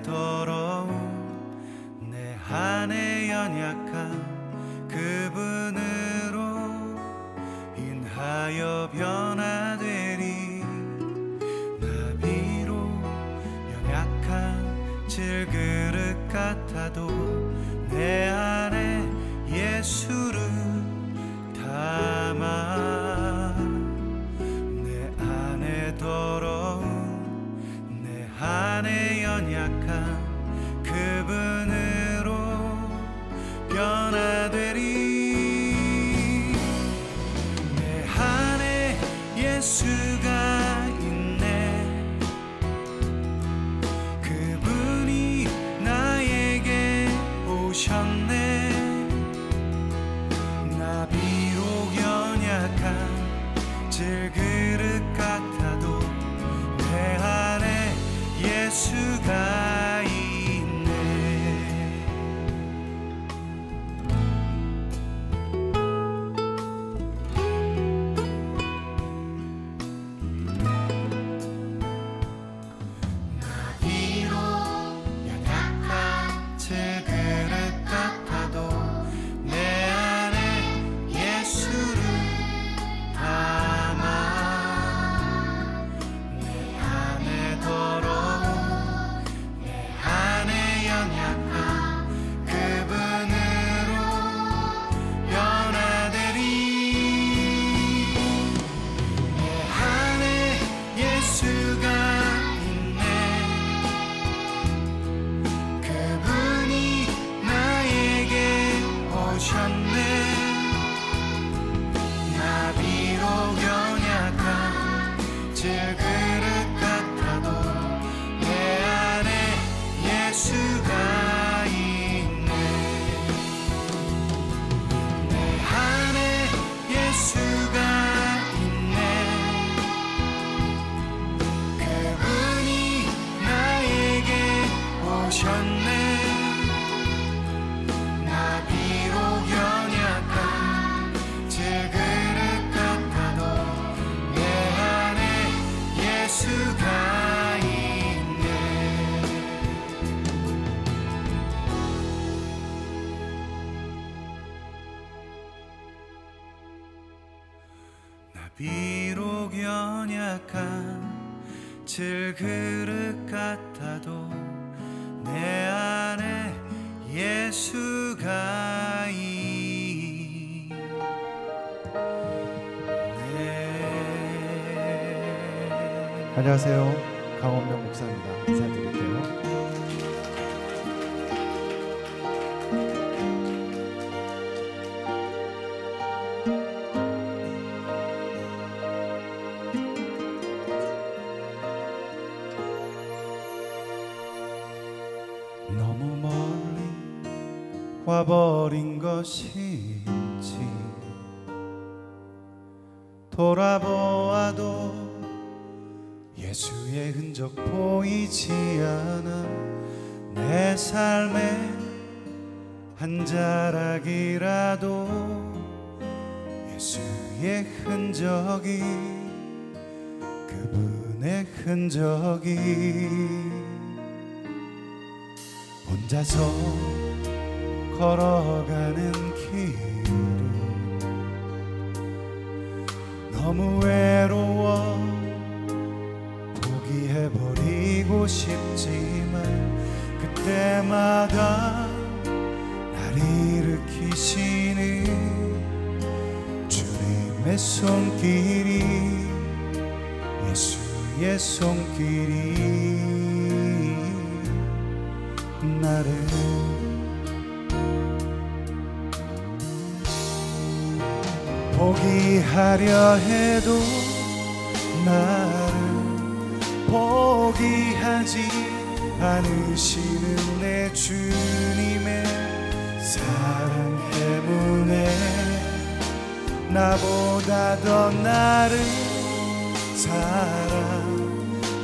더러운 내 안에 연약한 그분으로 인하여 변화되리. 나비로 연약한 질그릇 같아도 내 안에 예수를 담아. 내 안에 더러운 내 안에 연약한 그분으로 변화되리. 내 안에 예수가 있네. 그분이 나에게 오셨네. 나비로 연약한 질그릇 같아도 내 안에 예수가 있네. 비록 연약한 질그릇 같아도 내 안에 예수가 있네. 안녕하세요. 강원명 목사입니다. 인사드릴게요. 너무 멀리 와버린 것인지 돌아보아도 예수의 흔적 보이지 않아. 내 삶의 한 자락이라도 예수의 흔적이, 그분의 흔적이 혼자서 걸어가는 길은 너무 외로워 포기해버리고 싶지만 그때마다 날 일으키시는 주님의 손길이, 예수의 손길이 나를 포기하려 해도 나를 포기하지 않으시는 내 주님의 사랑 때문에 나보다 더 나를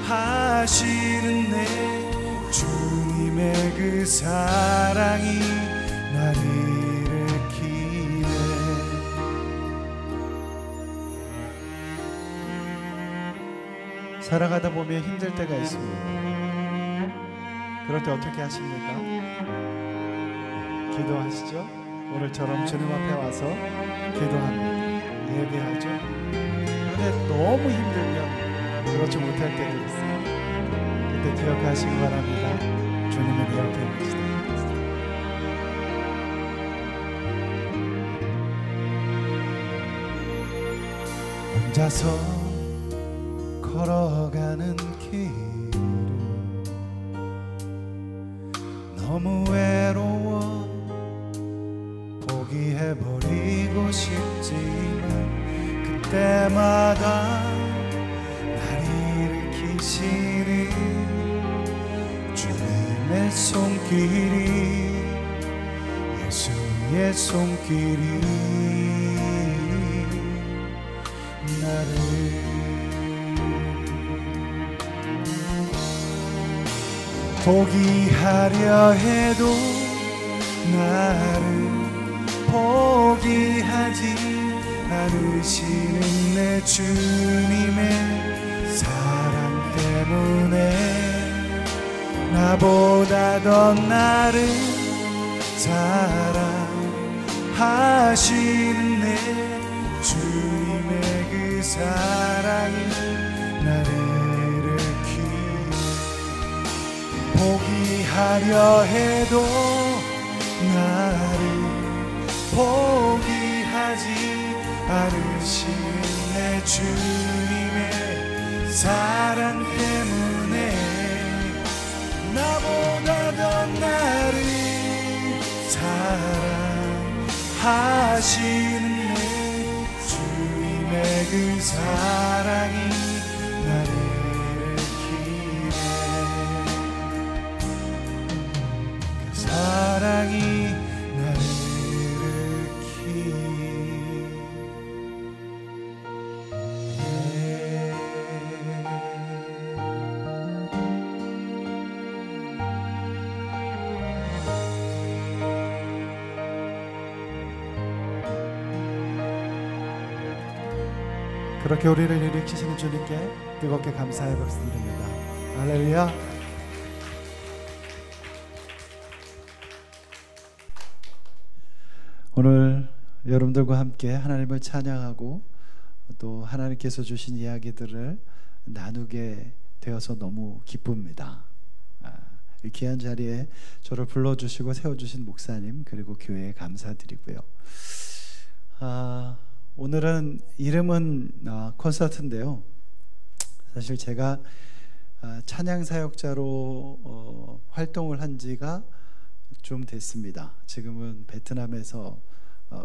사랑하시는 내 주님의 그 사랑이 나를 일으키네. 살아가다 보면 힘들 때가 있습니다. 그럴 때 어떻게 하십니까? 기도하시죠? 오늘처럼 주님 앞에 와서 기도합니다. 예배하죠? 그런데 너무 힘들면 그렇지 못할 때도 있어요. 그때 기억하시기 바랍니다. 주님은 내 옆에 계시다. 혼자서 걸어가는 길은 너무 외로워 포기해버리고 싶지만 그때마다 날 일으키시는 주님의 손길이 예수의 손길이 나를 포기하려 해도 나를 포기하지 않으시는 내 주님의 사랑 때문에 나보다 더 나를 사랑하시는 내 주님의 그 사랑이 나를 일으키 포기하려 해도 나를 포기하지 않으시는 내 주님의 사랑 때문에 나보다 더 나를 사랑하시는 그 사랑이 나를 일으키네 그 사랑이 나를 그렇게 우리를 일으키시는 주님께 뜨겁게 감사의 박수 드립니다. 할렐루야. 오늘 여러분들과 함께 하나님을 찬양하고 또 하나님께서 주신 이야기들을 나누게 되어서 너무 기쁩니다. 이 귀한 자리에 저를 불러주시고 세워주신 목사님 그리고 교회에 감사드리고요. 오늘은 이름은 콘서트인데요. 사실 제가 찬양 사역자로 활동을 한 지가 좀 됐습니다. 지금은 베트남에서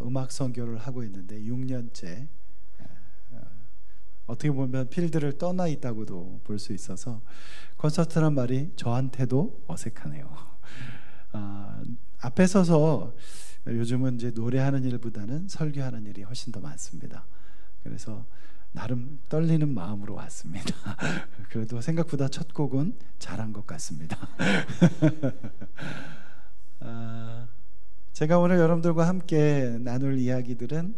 음악 선교를 하고 있는데 6년째 어떻게 보면 필드를 떠나 있다고도 볼 수 있어서 콘서트란 말이 저한테도 어색하네요. 앞에 서서 요즘은 이제 노래하는 일보다는 설교하는 일이 훨씬 더 많습니다. 그래서 나름 떨리는 마음으로 왔습니다. 그래도 생각보다 첫 곡은 잘한 것 같습니다. 제가 오늘 여러분들과 함께 나눌 이야기들은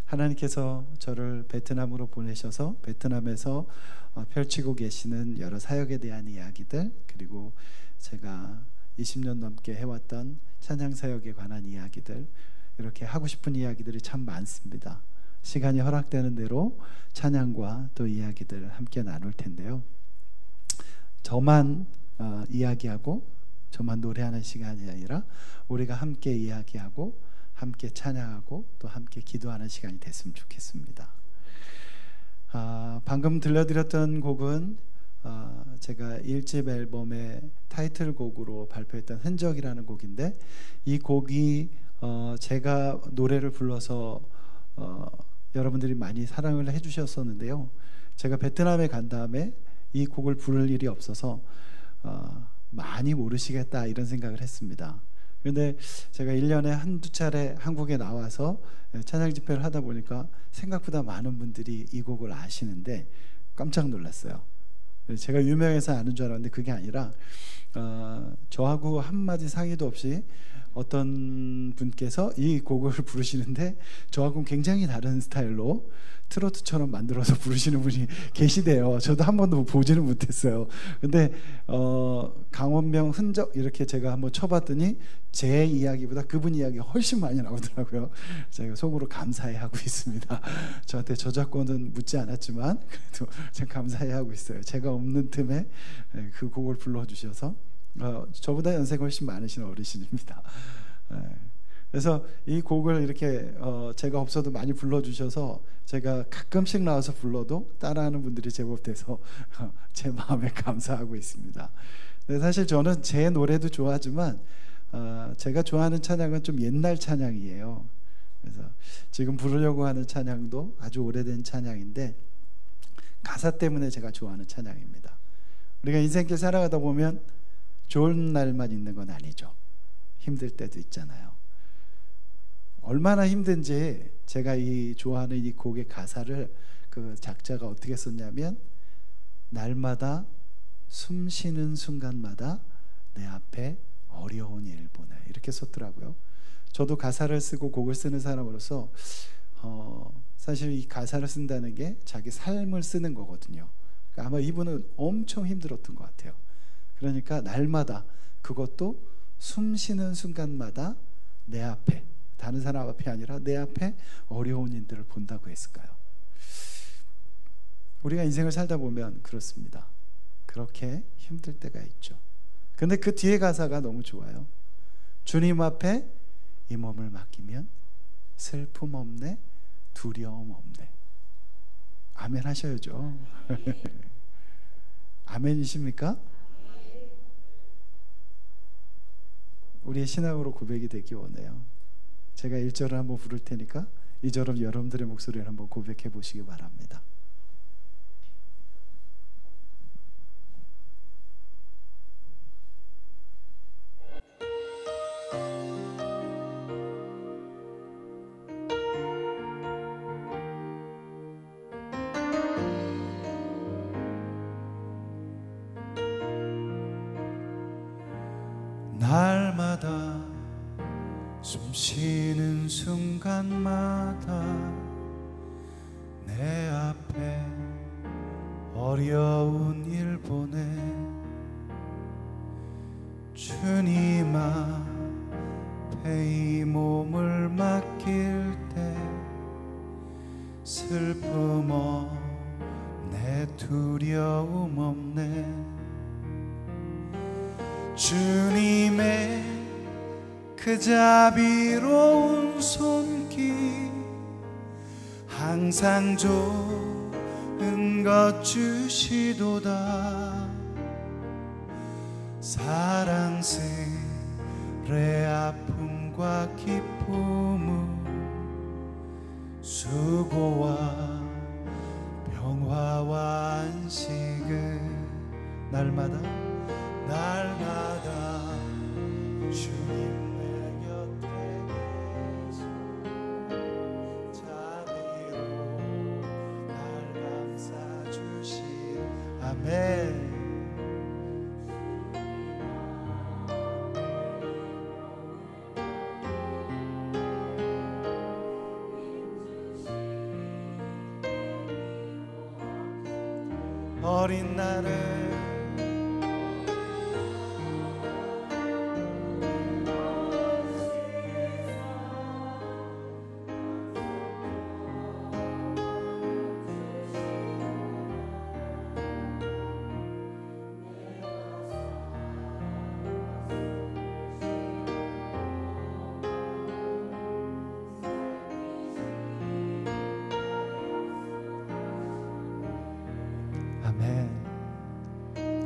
하나님께서 저를 베트남으로 보내셔서 베트남에서 펼치고 계시는 여러 사역에 대한 이야기들, 그리고 제가 20년 넘게 해왔던 찬양 사역에 관한 이야기들, 이렇게 하고 싶은 이야기들이 참 많습니다. 시간이 허락되는 대로 찬양과 또 이야기들 함께 나눌 텐데요. 저만 이야기하고 저만 노래하는 시간이 아니라 우리가 함께 이야기하고 함께 찬양하고 또 함께 기도하는 시간이 됐으면 좋겠습니다. 방금 들려드렸던 곡은 제가 1집 앨범의 타이틀곡으로 발표했던 흔적이라는 곡인데, 이 곡이 제가 노래를 불러서 여러분들이 많이 사랑을 해주셨었는데요. 제가 베트남에 간 다음에 이 곡을 부를 일이 없어서 많이 모르시겠다 이런 생각을 했습니다. 그런데 제가 1년에 한두 차례 한국에 나와서 찬양 집회를 하다 보니까 생각보다 많은 분들이 이 곡을 아시는데 깜짝 놀랐어요. 제가 유명해서 아는 줄 알았는데 그게 아니라 저하고 한마디 상의도 없이 어떤 분께서 이 곡을 부르시는데 저하고는 굉장히 다른 스타일로 트로트처럼 만들어서 부르시는 분이 계시대요. 저도 한 번도 보지는 못했어요. 근데 강원명 흔적 이렇게 제가 한번 쳐봤더니 제 이야기보다 그분 이야기가 훨씬 많이 나오더라고요. 제가 속으로 감사해하고 있습니다. 저한테 저작권은 묻지 않았지만 그래도 제가 감사해하고 있어요. 제가 없는 틈에 그 곡을 불러주셔서 저보다 연세가 훨씬 많으신 어르신입니다. 그래서 이 곡을 이렇게 제가 없어도 많이 불러주셔서 제가 가끔씩 나와서 불러도 따라하는 분들이 제법 돼서 제 마음에 감사하고 있습니다. 근데 사실 저는 제 노래도 좋아하지만 제가 좋아하는 찬양은 좀 옛날 찬양이에요. 그래서 지금 부르려고 하는 찬양도 아주 오래된 찬양인데 가사 때문에 제가 좋아하는 찬양입니다. 우리가 인생길 살아가다 보면 좋은 날만 있는 건 아니죠. 힘들 때도 있잖아요. 얼마나 힘든지 제가 이 좋아하는 이 곡의 가사를 그 작자가 어떻게 썼냐면 날마다 숨 쉬는 순간마다 내 앞에 어려운 일 보내 이렇게 썼더라고요. 저도 가사를 쓰고 곡을 쓰는 사람으로서 사실 이 가사를 쓴다는 게 자기 삶을 쓰는 거거든요. 그러니까 아마 이분은 엄청 힘들었던 것 같아요. 그러니까 날마다 그것도 숨 쉬는 순간마다 내 앞에 다른 사람 앞이 아니라 내 앞에 어려운 일들을 본다고 했을까요? 우리가 인생을 살다 보면 그렇습니다. 그렇게 힘들 때가 있죠. 근데 그 뒤에 가사가 너무 좋아요. 주님 앞에 이 몸을 맡기면 슬픔 없네, 두려움 없네. 아멘 하셔야죠. 아멘이십니까? 우리의 신앙으로 고백이 되기 원해요. 제가 1절을 한번 부를 테니까 2절은 여러분들의 목소리를 한번 고백해 보시기 바랍니다. 날마다 숨 쉬는 순간마다 내 앞에 어려운 일 보내 주님 앞에 이 몸을 맡길 때 슬픔 없네, 두려움 없네. 주님의 그 자비로운 손길 항상 좋은 것 주시도다. 사랑스레 아픔과 기쁨을 수고와 평화와 안식을 날마다 주님 내 곁에 계셔 자비로 날 감싸주시. 아멘. 어린 날을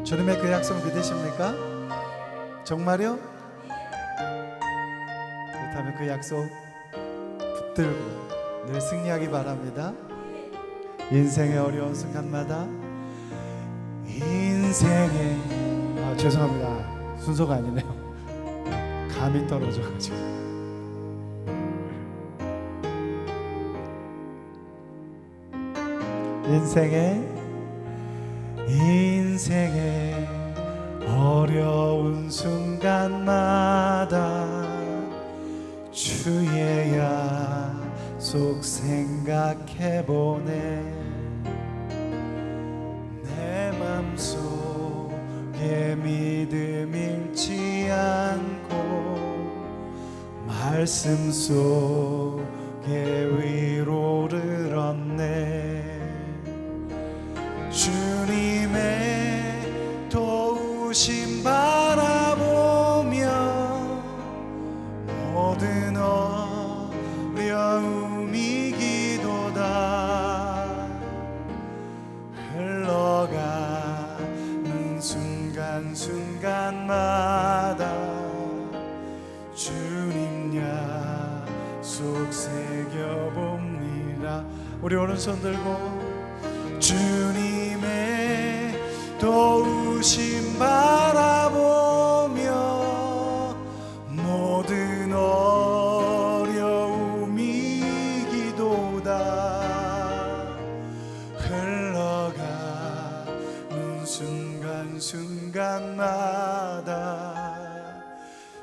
주님의 그 약속 믿으십니까? 정말요? 그렇다면 그 약속 붙들고 늘 승리하기 바랍니다. 인생의 어려운 순간마다 인생의 죄송합니다. 순서가 아니네요. 감이 떨어져가지고 인생의 어려운 순간마다 주의 약속 생각해보네. 내 맘속에 믿음이 말씀 속에 위로를 얻네. 주님의 도우심 바라보며 모든 어려움이 기도다. 흘러가는 순간순간마다 주님 약속 새겨봅니다. 우리 오른손 들고 주님의 도우심 바라보며 모든 어려움이 기도다. 흘러가는 순간순간마다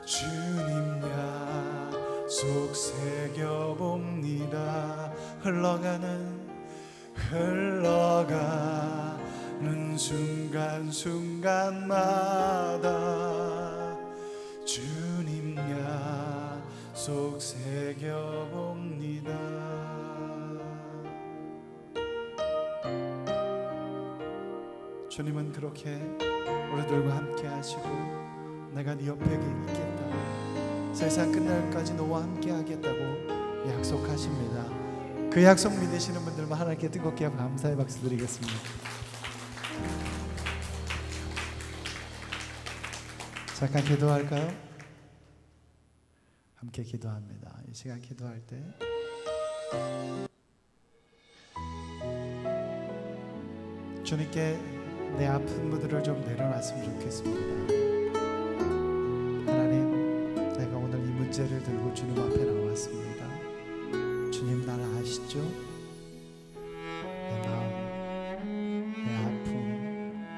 주님 약속 새겨봅니다. 흘러가는 순간순간마다 주님 약속 새겨봅니다. 주님은 그렇게 우리들과 함께 하시고 내가 네 옆에 있겠다, 세상 끝날까지 너와 함께 하겠다고 약속하십니다. 그 약속 믿으시는 분들만 하나님께 뜨겁게 감사의 박수 드리겠습니다. 잠깐 기도할까요? 함께 기도합니다. 이 시간 기도할 때 주님께 내 아픈 무드를 좀 내려놨으면 좋겠습니다. 하나님, 내가 오늘 이 문제를 들고 주님 앞에 나왔습니다. 주님 나를 아시죠? 내 마음, 내 아픔,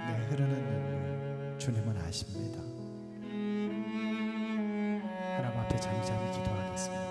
내 흐르는 눈물 주님은 아십니다. 하나님 앞에 잠잠히 기도하겠습니다.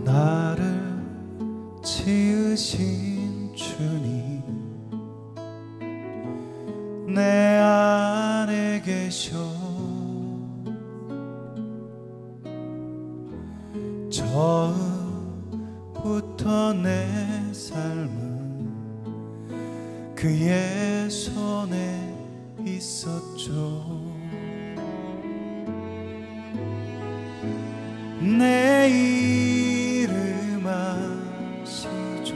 나를 지으신 주님, 내 안에 계셔 처음부터 내 삶은 그의 손에 있었죠. 내 이름 아시죠.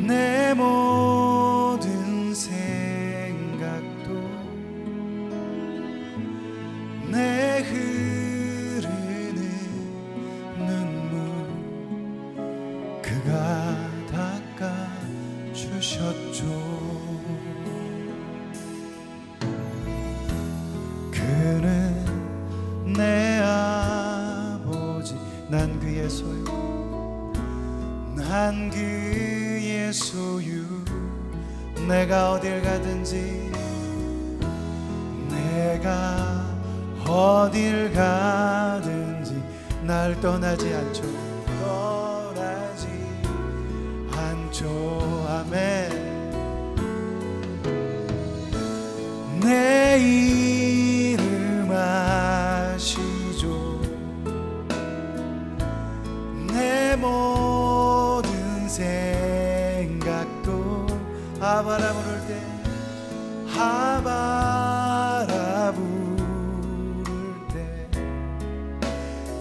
내 모든 생각도 내 흐르는 눈물 그가 닦아주셨죠. 그는 내 아버지, 난 그의 소유, 난 그의 소유. 내가 어딜 가든지, 내가 어딜 가든지 날 떠나지 않죠. 떠나지 않죠. 아멘. 내 이름 아시죠. 내 모든 생각도 아바라 부를 때, 아바라 부를 때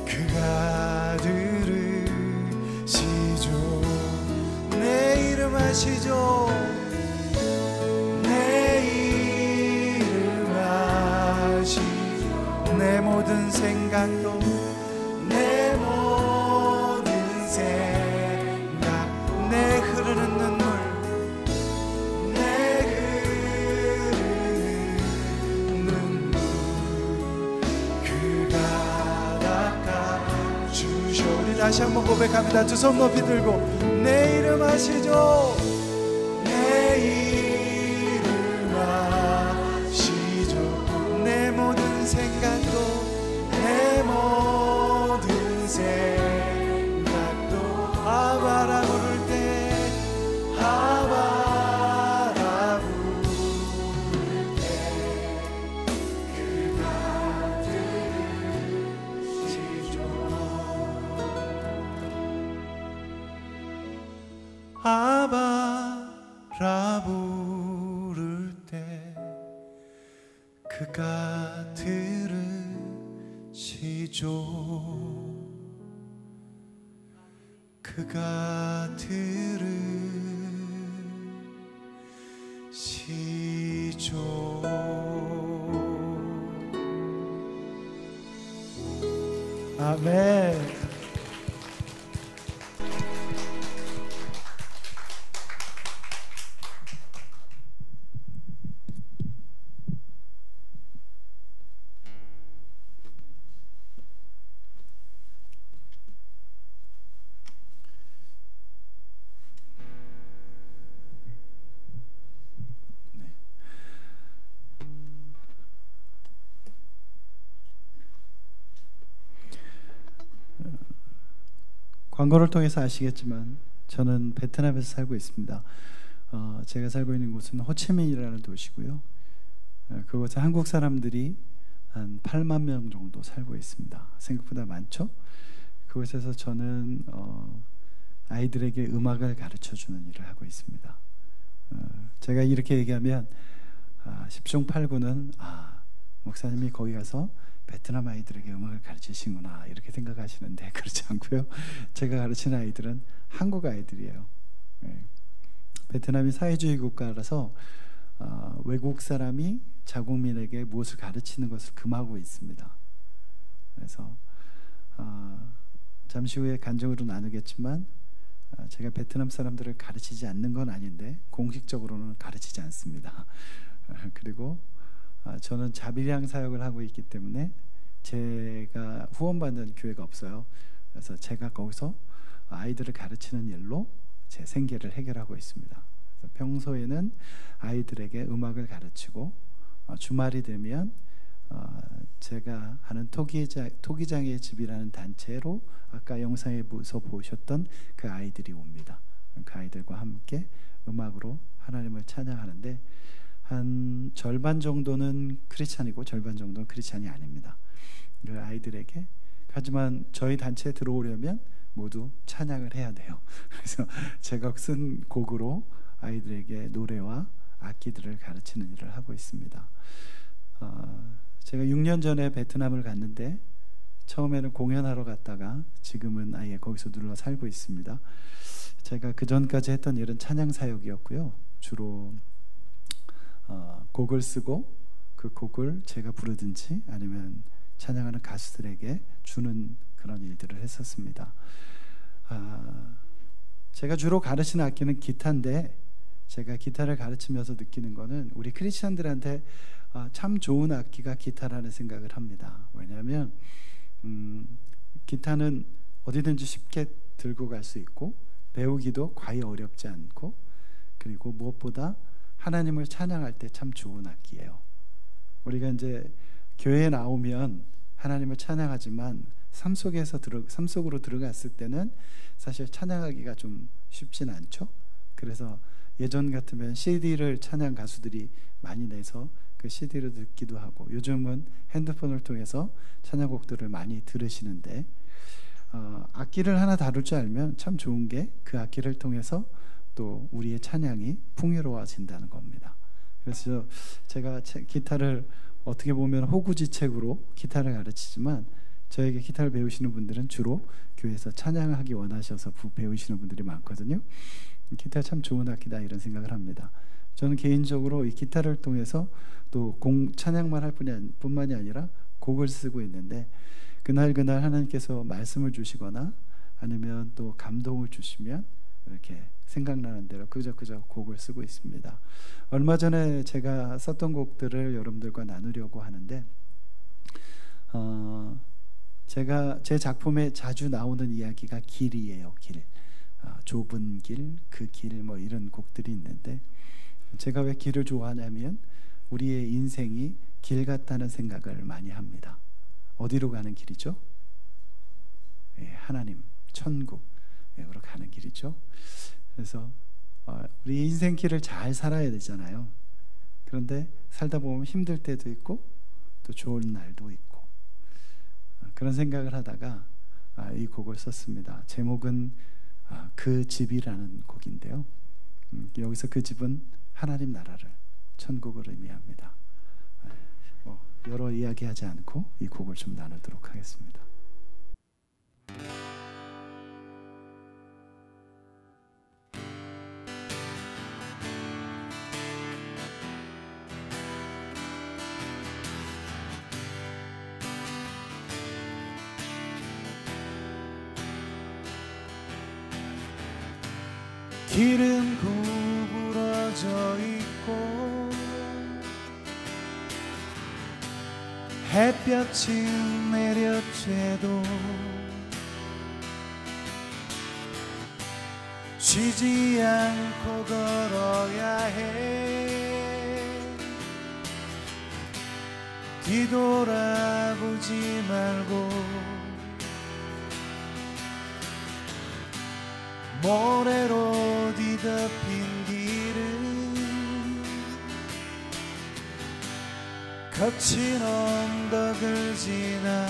그가 들으시죠. 내 이름 아시죠. 내 이름 아시죠. 생각도 내 모든 생각 내 흐르는 눈물 내 흐르는 눈물 그가 닦아주셔. 우리 다시 한번 고백합니다. 두 손 높이 들고 내 이름 아시죠? 내 이름 아시죠? 내 모든 생각도 내 모든 생각도 아바라 부를 때 아바라 부를 때 그가 들으시죠. 아바라 부를 때 그가 들으시죠. 그가 들으시죠. 아멘. 광고를 통해서 아시겠지만 저는 베트남에서 살고 있습니다. 제가 살고 있는 곳은 호치민이라는 도시고요. 그곳에 한국 사람들이 한 8만 명 정도 살고 있습니다. 생각보다 많죠? 그곳에서 저는 아이들에게 음악을 가르쳐주는 일을 하고 있습니다. 제가 이렇게 얘기하면 10중 8구는 목사님이 거기 가서 베트남 아이들에게 음악을 가르치시구나 이렇게 생각하시는데 그렇지 않고요. 제가 가르치는 아이들은 한국 아이들이에요. 베트남이 사회주의 국가라서 외국 사람이 자국민에게 무엇을 가르치는 것을 금하고 있습니다. 그래서 잠시 후에 간증으로 나누겠지만 제가 베트남 사람들을 가르치지 않는 건 아닌데 공식적으로는 가르치지 않습니다. 그리고 저는 자비량 사역을 하고 있기 때문에 제가 후원받는 교회가 없어요. 그래서 제가 거기서 아이들을 가르치는 일로 제 생계를 해결하고 있습니다. 그래서 평소에는 아이들에게 음악을 가르치고 주말이 되면 제가 하는 토기장의 집이라는 단체로 아까 영상에서 보셨던 그 아이들이 옵니다. 그 아이들과 함께 음악으로 하나님을 찬양하는데 한 절반 정도는 크리스찬이고 절반 정도는 크리스찬이 아닙니다. 그 아이들에게 하지만 저희 단체에 들어오려면 모두 찬양을 해야 돼요. 그래서 제가 쓴 곡으로 아이들에게 노래와 악기들을 가르치는 일을 하고 있습니다. 제가 6년 전에 베트남을 갔는데 처음에는 공연하러 갔다가 지금은 아예 거기서 눌러 살고 있습니다. 제가 그 전까지 했던 일은 찬양 사역이었고요. 주로 곡을 쓰고 그 곡을 제가 부르든지 아니면 찬양하는 가수들에게 주는 그런 일들을 했었습니다. 제가 주로 가르치는 악기는 기타인데 제가 기타를 가르치면서 느끼는 거는 우리 크리스천들한테 참 좋은 악기가 기타라는 생각을 합니다. 왜냐하면 기타는 어디든지 쉽게 들고 갈 수 있고 배우기도 과히 어렵지 않고 그리고 무엇보다 하나님을 찬양할 때 참 좋은 악기예요. 우리가 이제 교회에 나오면 하나님을 찬양하지만 삶 속으로 들어갔을 때는 사실 찬양하기가 좀 쉽진 않죠. 그래서 예전 같으면 CD를 찬양 가수들이 많이 내서 그 CD를 듣기도 하고 요즘은 핸드폰을 통해서 찬양곡들을 많이 들으시는데 악기를 하나 다룰 줄 알면 참 좋은 게 그 악기를 통해서 또 우리의 찬양이 풍요로워진다는 겁니다. 그래서 제가 기타를 어떻게 보면 호구지책으로 기타를 가르치지만 저에게 기타를 배우시는 분들은 주로 교회에서 찬양하기 원하셔서 배우시는 분들이 많거든요. 기타 참 좋은 악기다 이런 생각을 합니다. 저는 개인적으로 이 기타를 통해서 또 찬양만 할 뿐만이 아니라 곡을 쓰고 있는데 그날 하나님께서 말씀을 주시거나 아니면 또 감동을 주시면 이렇게 생각나는 대로 그저 곡을 쓰고 있습니다. 얼마 전에 제가 썼던 곡들을 여러분들과 나누려고 하는데 제가 제 작품에 자주 나오는 이야기가 길이에요. 길, 좁은 길, 그 길, 뭐 이런 곡들이 있는데 제가 왜 길을 좋아하냐면 우리의 인생이 길 같다는 생각을 많이 합니다. 어디로 가는 길이죠? 하나님, 천국으로 가는 길이죠. 그래서 우리 인생 길을 잘 살아야 되잖아요. 그런데 살다 보면 힘들 때도 있고 또 좋은 날도 있고 그런 생각을 하다가 이 곡을 썼습니다. 제목은 그 집이라는 곡인데요. 여기서 그 집은 하나님 나라를, 천국을 의미합니다. 여러 이야기하지 않고 이 곡을 좀 나누도록 하겠습니다. 길은 구부러져 있고 햇볕이 내려쬐도 쉬지 않고 걸어야 해. 뒤돌아보지 말고 모래로 뒤덮인 길은 거친 언덕을 지나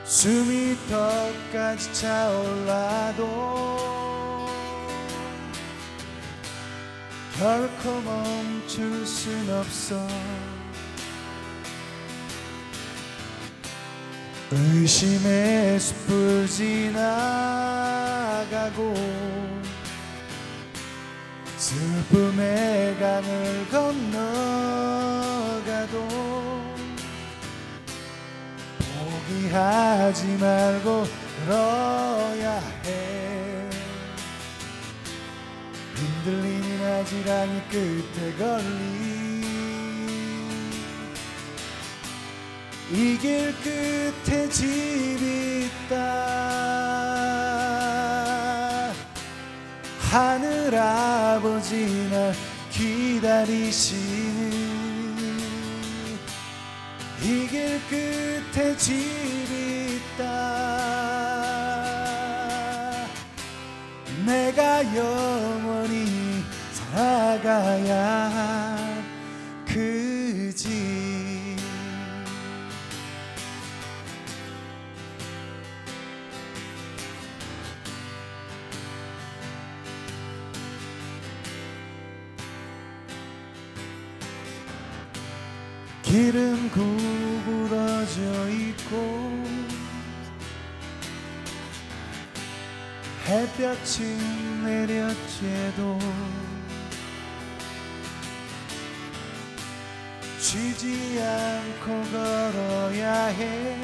숨이 턱까지 차올라도 결코 멈출 순 없어. 의심의 숲을 지나가고 슬픔의 강을 건너가도 포기하지 말고 걸어야 해. 흔들리는 아지랑이 끝에 걸린 이 길 끝에 집이 있다. 하늘 아버지 날 기다리시는 이 길 끝에 집이 있다. 내가 영원히 살아가야 할 그 집. 길은 구부러져 있고 햇볕이 내려쬐도 쉬지 않고 걸어야 해.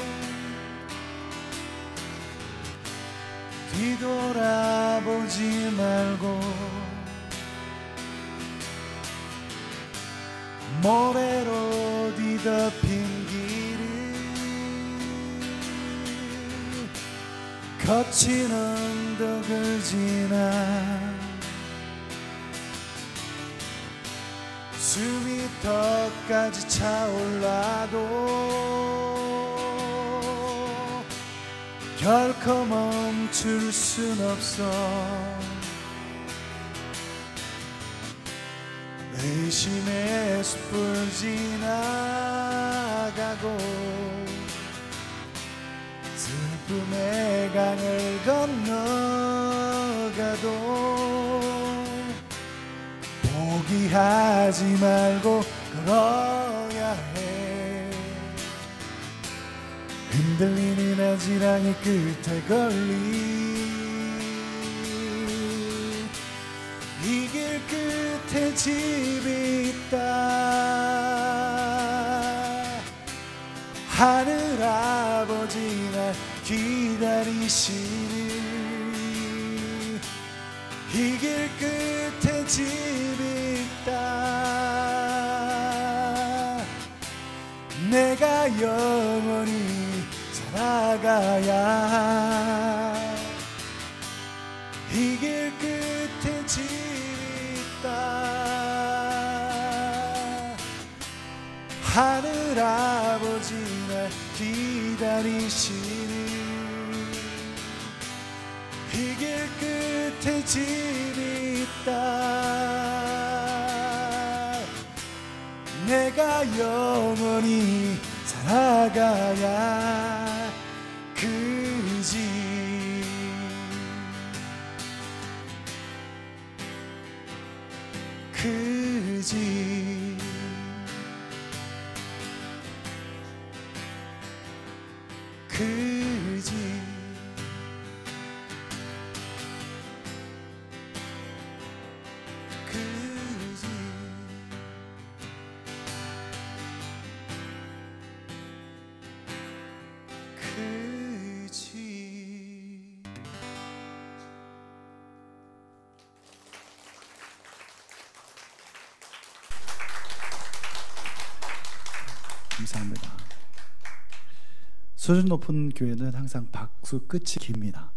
뒤돌아보지 말고 모래로 뒤덮인 길을 거친 언덕을 지나 숨이 턱까지 차올라도 결코 멈출 순 없어. 의심의 숲을 지나가고 슬픔의 강을 건너가도 포기하지 말고 걸어야 해. 흔들리는 아지랑이 끝에 걸린 이 길 끝에 집이 있다. 하늘 아버지 날 기다리시니 이 길 끝에 집이 있다. 내가 영원히 살아가야 이 길 끝에 집이 있다. 하늘 아버지 날 기다리시니 이 길 끝에 집이 있다. 내가 영원히 살아가야 그 집. 그 집. 그 집. 그 집. 그 집. 감사합니다. 수준 높은 교회는 항상 박수 끝이 깁니다.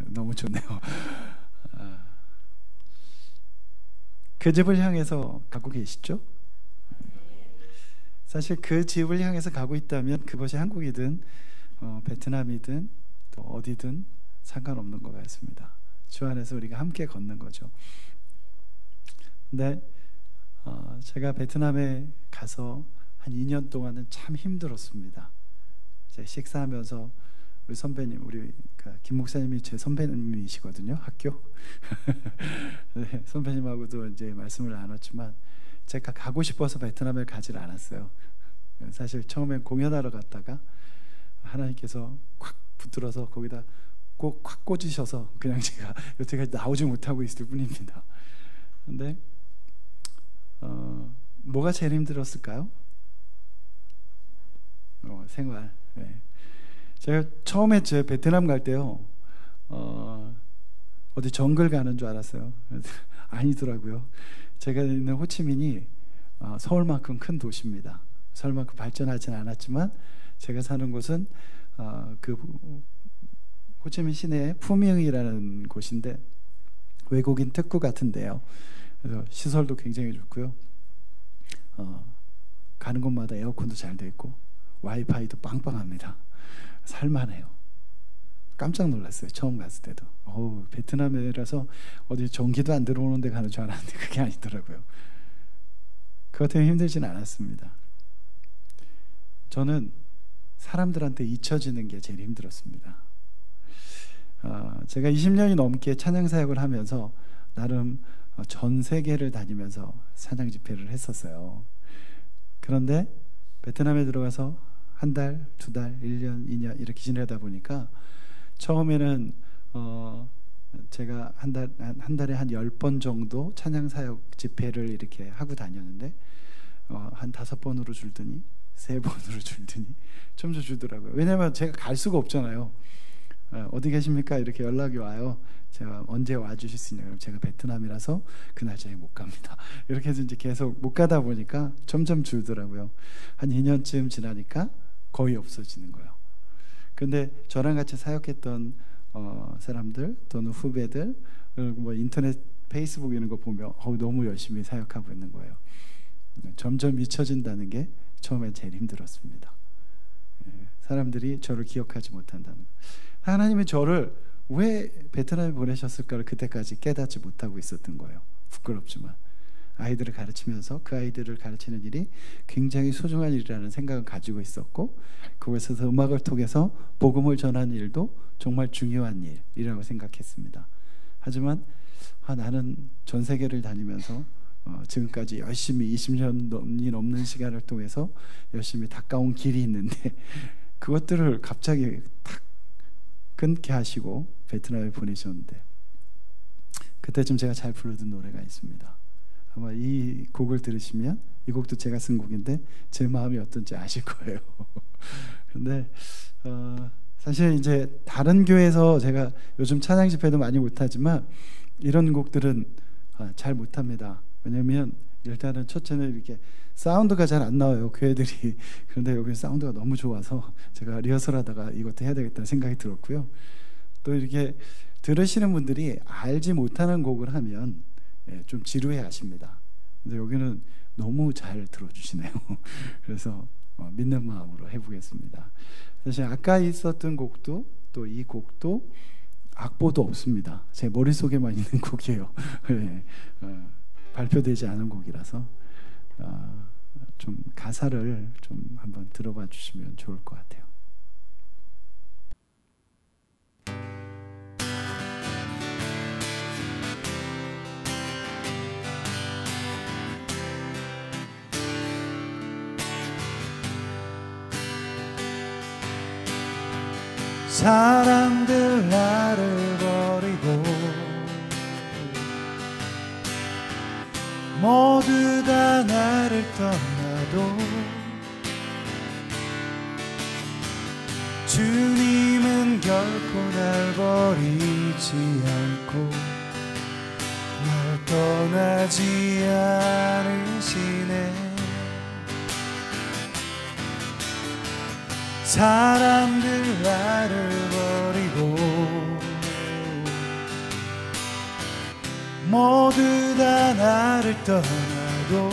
너무 좋네요. 그 집을 향해서 가고 계시죠? 사실 그 집을 향해서 가고 있다면 그것이 한국이든 베트남이든 또 어디든 상관없는 것 같습니다. 주 안에서 우리가 함께 걷는 거죠. 근데 제가 베트남에 가서 한 2년 동안은 참 힘들었습니다. 제가 식사하면서 우리 선배님, 우리 김 목사님이 제 선배님이시거든요, 학교. 네, 선배님하고도 이제 말씀을 나눴지만 제가 가고 싶어서 베트남에 가질 않았어요. 사실 처음엔 공연하러 갔다가 하나님께서 콱 붙들어서 거기다 꼭 콱 꽂으셔서 그냥 제가 여태까지 나오지 못하고 있을 뿐입니다. 근데 뭐가 제일 힘들었을까요? 생활. 네. 제가 처음에 제 베트남 갈 때요, 어디 정글 가는 줄 알았어요. 아니더라고요. 제가 있는 호치민이 서울만큼 큰 도시입니다. 서울만큼 발전하지는 않았지만 제가 사는 곳은 그 호치민 시내에 푸미흥이라는 곳인데 외국인 특구 같은데요. 그래서 시설도 굉장히 좋고요. 가는 곳마다 에어컨도 잘 돼 있고 와이파이도 빵빵합니다. 살만해요. 깜짝 놀랐어요. 처음 갔을 때도. 베트남이라서 어디 전기도 안 들어오는 데 가는 줄 알았는데 그게 아니더라고요. 그것 때문에 힘들진 않았습니다. 저는 사람들한테 잊혀지는 게 제일 힘들었습니다. 제가 20년이 넘게 찬양 사역을 하면서 나름 전 세계를 다니면서 찬양 집회를 했었어요. 그런데 베트남에 들어가서 한 달, 두 달, 1년, 2년 이렇게 지내다 보니까 처음에는 제가 한 달에 한 10번 정도 찬양 사역 집회를 이렇게 하고 다녔는데 한 5번으로 줄더니 3번으로 줄더니 점점 줄더라고요. 왜냐하면 제가 갈 수가 없잖아요. 어디 계십니까? 이렇게 연락이 와요. 제가 언제 와주실 수 있냐고. 제가 베트남이라서 그 날짜에 못 갑니다. 이렇게 해서 이제 계속 못 가다 보니까 점점 줄더라고요. 한 2년쯤 지나니까 거의 없어지는 거예요. 근데 저랑 같이 사역했던 사람들 또는 후배들, 뭐 인터넷, 페이스북 이런 거 보면 너무 열심히 사역하고 있는 거예요. 점점 잊혀진다는 게 처음엔 제일 힘들었습니다. 사람들이 저를 기억하지 못한다는 거. 하나님이 저를 왜 베트남에 보내셨을까를 그때까지 깨닫지 못하고 있었던 거예요. 부끄럽지만 아이들을 가르치면서 그 아이들을 가르치는 일이 굉장히 소중한 일이라는 생각을 가지고 있었고, 그곳에서 음악을 통해서 복음을 전하는 일도 정말 중요한 일이라고 생각했습니다. 하지만 나는 전 세계를 다니면서 지금까지 열심히 20년이 넘는 시간을 통해서 열심히 닦아온 길이 있는데 그것들을 갑자기 탁 끊게 하시고 베트남에 보내셨는데, 그때쯤 제가 잘 부르던 노래가 있습니다. 아마 이 곡을 들으시면, 이 곡도 제가 쓴 곡인데 제 마음이 어떤지 아실 거예요. 근데 사실 이제 다른 교회에서 제가 요즘 찬양 집회도 많이 못하지만 이런 곡들은 잘 못합니다. 왜냐면 일단은 첫째는 이렇게 사운드가 잘 안 나와요, 교회들이. 그런데 여기 사운드가 너무 좋아서 제가 리허설하다가 이것도 해야 되겠다는 생각이 들었고요. 또 이렇게 들으시는 분들이 알지 못하는 곡을 하면 좀 지루해 하십니다. 근데 여기는 너무 잘 들어주시네요. 그래서 믿는 마음으로 해보겠습니다. 사실 아까 있었던 곡도 또 이 곡도 악보도 없습니다. 제 머릿속에만 있는 곡이에요. 발표되지 않은 곡이라서 좀 가사를 좀 한번 들어봐 주시면 좋을 것 같아요. 사람들 나를 버리고 모두 다 나를 떠나도 주님은 결코 날 버리지 않고 날 떠나지 않으시네. 사람들 나를 버리고 모두 다 나를 떠나도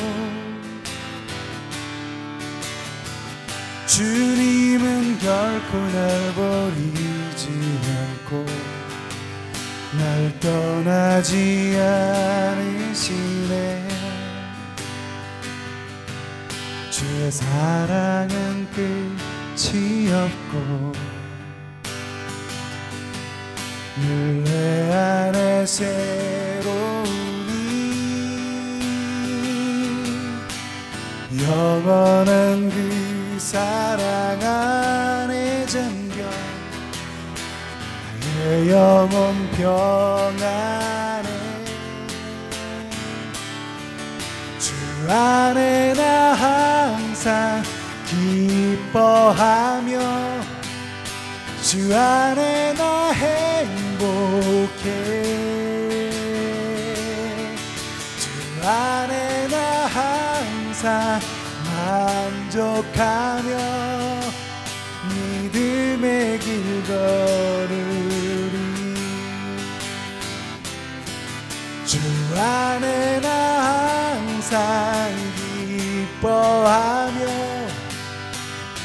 주님은 결코 날 버리지 않고 날 떠나지 않으시네. 주의 사랑은 끝이 없고 늘 내 안에 새로우니 영원한 그 사랑 안에 잠겨 나의 영혼 평안해. 주 안에 나 항상 기뻐하며 주 안에 나 행복해. 주 안에 나 항상 만족하며 믿음의 길 걸으리. 주 안에 나 항상 기뻐하며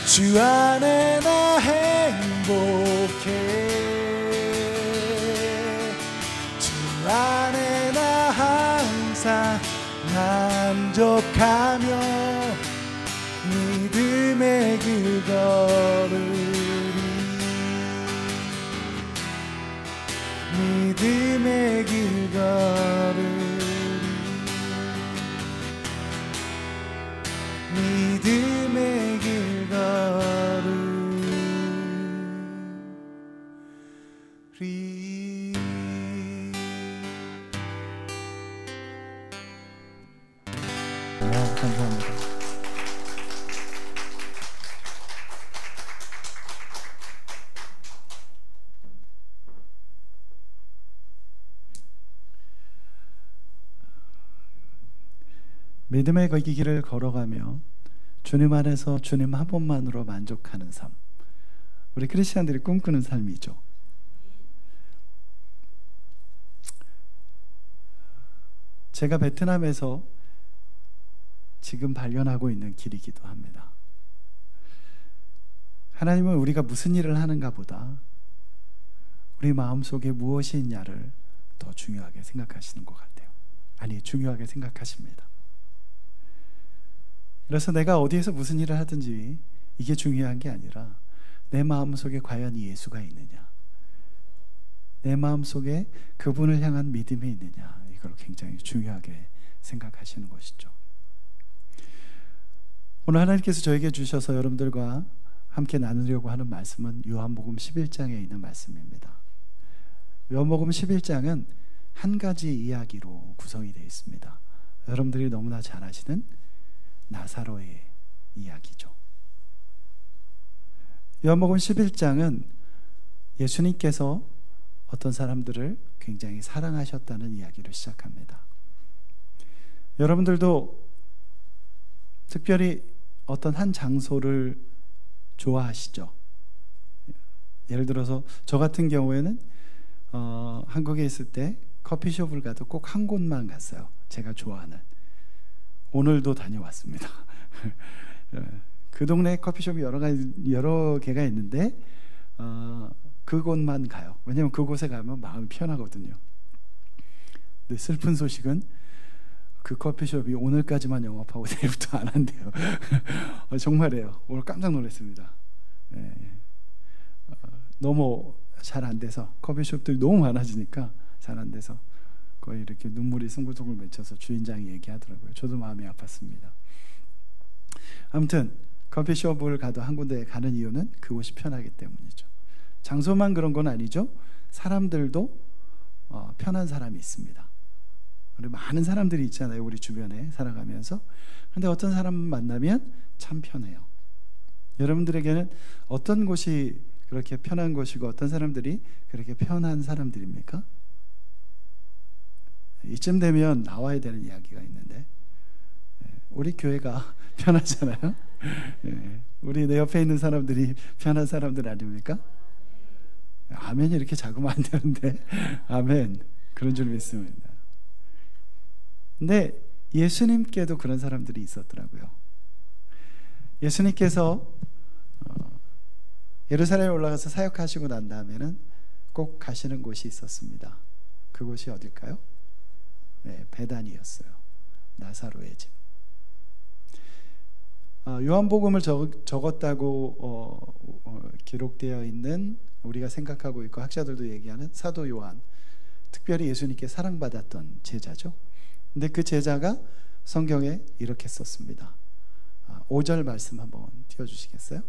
주 안에 나 행복해. 주 안에 나 항상 만족하며 믿음의 길 걸으리. 믿음의 길 걸으리. 믿음의 길 걸으리. 감사합니다. 믿음의 그 길을 걸어가며 주님 안에서 주님 한 분만으로 만족하는 삶, 우리 크리스찬들이 꿈꾸는 삶이죠. 제가 베트남에서 지금 발견하고 있는 길이기도 합니다. 하나님은 우리가 무슨 일을 하는가 보다 우리 마음속에 무엇이 있냐를 더 중요하게 생각하시는 것 같아요. 아니, 중요하게 생각하십니다. 그래서 내가 어디에서 무슨 일을 하든지 이게 중요한 게 아니라 내 마음속에 과연 예수가 있느냐, 내 마음속에 그분을 향한 믿음이 있느냐, 이걸 굉장히 중요하게 생각하시는 것이죠. 오늘 하나님께서 저에게 주셔서 여러분들과 함께 나누려고 하는 말씀은 요한복음 11장에 있는 말씀입니다. 요한복음 11장은 한 가지 이야기로 구성이 되어 있습니다. 여러분들이 너무나 잘 아시는 나사로의 이야기죠. 요한복음 11장은 예수님께서 어떤 사람들을 굉장히 사랑하셨다는 이야기를 시작합니다. 여러분들도 특별히 어떤 한 장소를 좋아하시죠? 예를 들어서 저 같은 경우에는 한국에 있을 때 커피숍을 가도 꼭 한 곳만 갔어요. 제가 좋아하는. 오늘도 다녀왔습니다. 그 동네에 커피숍이 여러 개가 있는데 그곳만 가요. 왜냐하면 그곳에 가면 마음이 편하거든요. 근데 슬픈 소식은 그 커피숍이 오늘까지만 영업하고 내일부터 안 한대요. 정말이에요. 오늘 깜짝 놀랐습니다. 너무 잘 안 돼서, 커피숍들이 너무 많아지니까 잘 안 돼서 거의 이렇게 눈물이 송글송글 맺혀서 주인장이 얘기하더라고요. 저도 마음이 아팠습니다. 아무튼 커피숍을 가도 한 군데 가는 이유는 그곳이 편하기 때문이죠. 장소만 그런 건 아니죠. 사람들도 편한 사람이 있습니다. 우리 많은 사람들이 있잖아요. 우리 주변에 살아가면서. 근데 어떤 사람 만나면 참 편해요. 여러분들에게는 어떤 곳이 그렇게 편한 곳이고 어떤 사람들이 그렇게 편한 사람들입니까? 이쯤 되면 나와야 되는 이야기가 있는데, 우리 교회가 편하잖아요. 우리 내 옆에 있는 사람들이 편한 사람들 아닙니까? 아멘이 이렇게 작으면 안 되는데 아멘, 그런 줄 믿습니다. 근데 예수님께도 그런 사람들이 있었더라고요. 예수님께서 예루살렘에 올라가서 사역하시고 난 다음에는 꼭 가시는 곳이 있었습니다. 그곳이 어딜까요? 베다니였어요. 나사로의 집. 요한복음을 적었다고 기록되어 있는, 우리가 생각하고 있고 학자들도 얘기하는 사도 요한, 특별히 예수님께 사랑받았던 제자죠. 근데 그 제자가 성경에 이렇게 썼습니다. 5절 말씀 한번 띄워주시겠어요?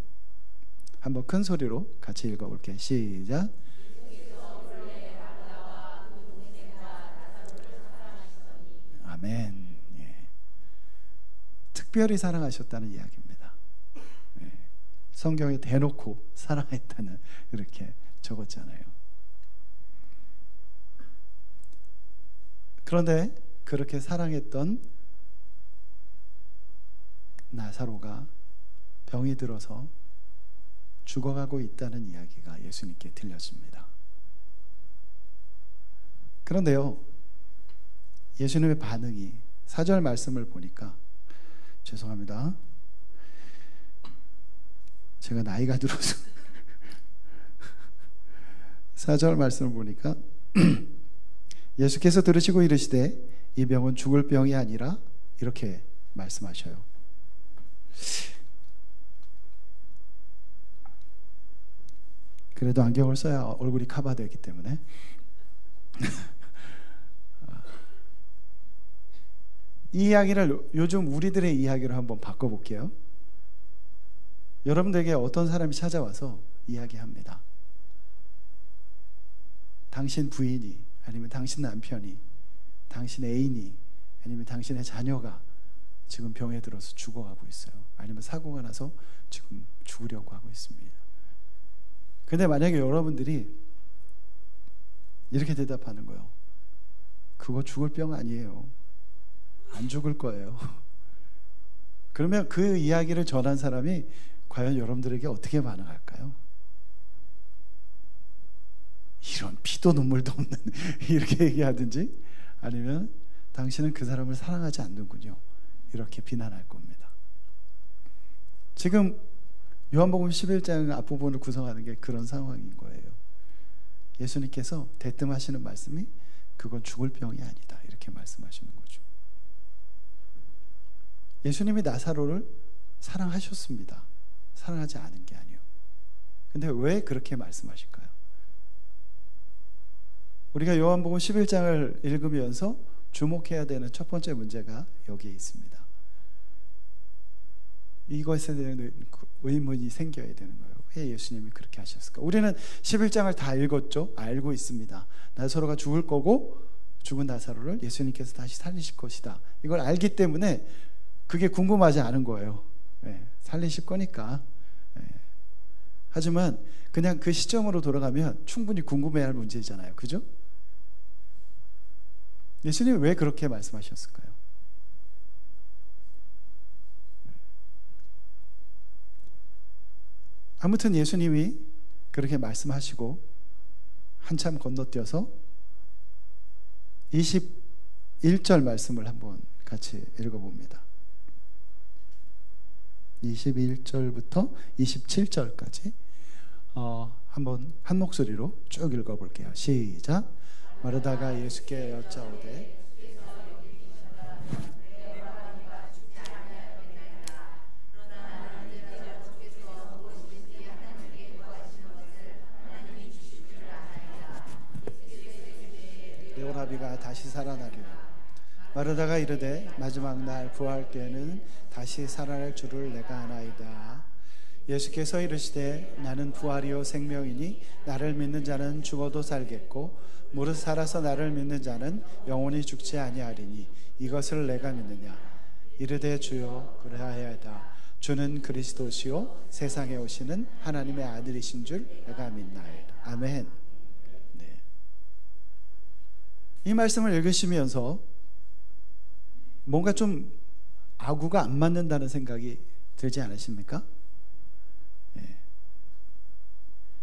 한번 큰 소리로 같이 읽어볼게요. 시작. 아멘. 특별히 사랑하셨다는 이야기입니다. 성경에 대놓고 사랑했다는, 이렇게 적었잖아요. 그런데 그렇게 사랑했던 나사로가 병이 들어서 죽어가고 있다는 이야기가 예수님께 들려집니다. 그런데요, 예수님의 반응이 4절 말씀을 보니까, 죄송합니다, 제가 나이가 들어서 4절 말씀을 보니까 예수께서 들으시고 이르시되 이 병은 죽을 병이 아니라, 이렇게 말씀하셔요. 그래도 안경을 써야 얼굴이 커버되기 때문에 이 이야기를 요즘 우리들의 이야기로 한번 바꿔볼게요. 여러분들에게 어떤 사람이 찾아와서 이야기합니다. 당신 부인이, 아니면 당신 남편이, 당신 애인이, 아니면 당신의 자녀가 지금 병에 들어서 죽어가고 있어요. 아니면 사고가 나서 지금 죽으려고 하고 있습니다. 근데 만약에 여러분들이 이렇게 대답하는 거예요. 그거 죽을 병 아니에요. 안 죽을 거예요. 그러면 그 이야기를 전한 사람이 과연 여러분들에게 어떻게 반응할까요? 이런 피도 눈물도 없는 이렇게 얘기하든지, 아니면 당신은 그 사람을 사랑하지 않는군요, 이렇게 비난할 겁니다. 지금 요한복음 11장 앞부분을 구성하는 게 그런 상황인 거예요. 예수님께서 대뜸하시는 말씀이 그건 죽을 병이 아니다, 이렇게 말씀하시는 거죠. 예수님이 나사로를 사랑하셨습니다. 사랑하지 않은 게 아니에요. 근데 왜 그렇게 말씀하실까요? 우리가 요한복음 11장을 읽으면서 주목해야 되는 첫 번째 문제가 여기에 있습니다. 이것에 대한 의문이 생겨야 되는 거예요. 왜 예수님이 그렇게 하셨을까? 우리는 11장을 다 읽었죠. 알고 있습니다. 나사로가 죽을 거고 죽은 나사로를 예수님께서 다시 살리실 것이다. 이걸 알기 때문에 그게 궁금하지 않은 거예요. 살리실 거니까. 하지만 그냥 그 시점으로 돌아가면 충분히 궁금해할 문제잖아요. 그죠? 예수님이 왜 그렇게 말씀하셨을까요? 아무튼 예수님이 그렇게 말씀하시고 한참 건너뛰어서 21절 말씀을 한번 같이 읽어봅니다. 21절부터 27절까지 한번 한 목소리로 쭉 읽어볼게요. 시작. 마르다가 예수께 여짜오되 내 오라비가 다시 살아나리라. 마르다가 이르되 마지막 날 부활 때에는 다시 살아날 줄을 내가 아나이다. 예수께서 이르시되 나는 부활이요 생명이니 나를 믿는 자는 죽어도 살겠고 무릇 살아서 나를 믿는 자는 영원히 죽지 아니하리니 이것을 내가 믿느냐. 이르되 주여 그리하여다. 주는 그리스도시요 세상에 오시는 하나님의 아들이신 줄 내가 믿나이다. 아멘. 네. 이 말씀을 읽으시면서 뭔가 좀 아구가 안 맞는다는 생각이 들지 않으십니까?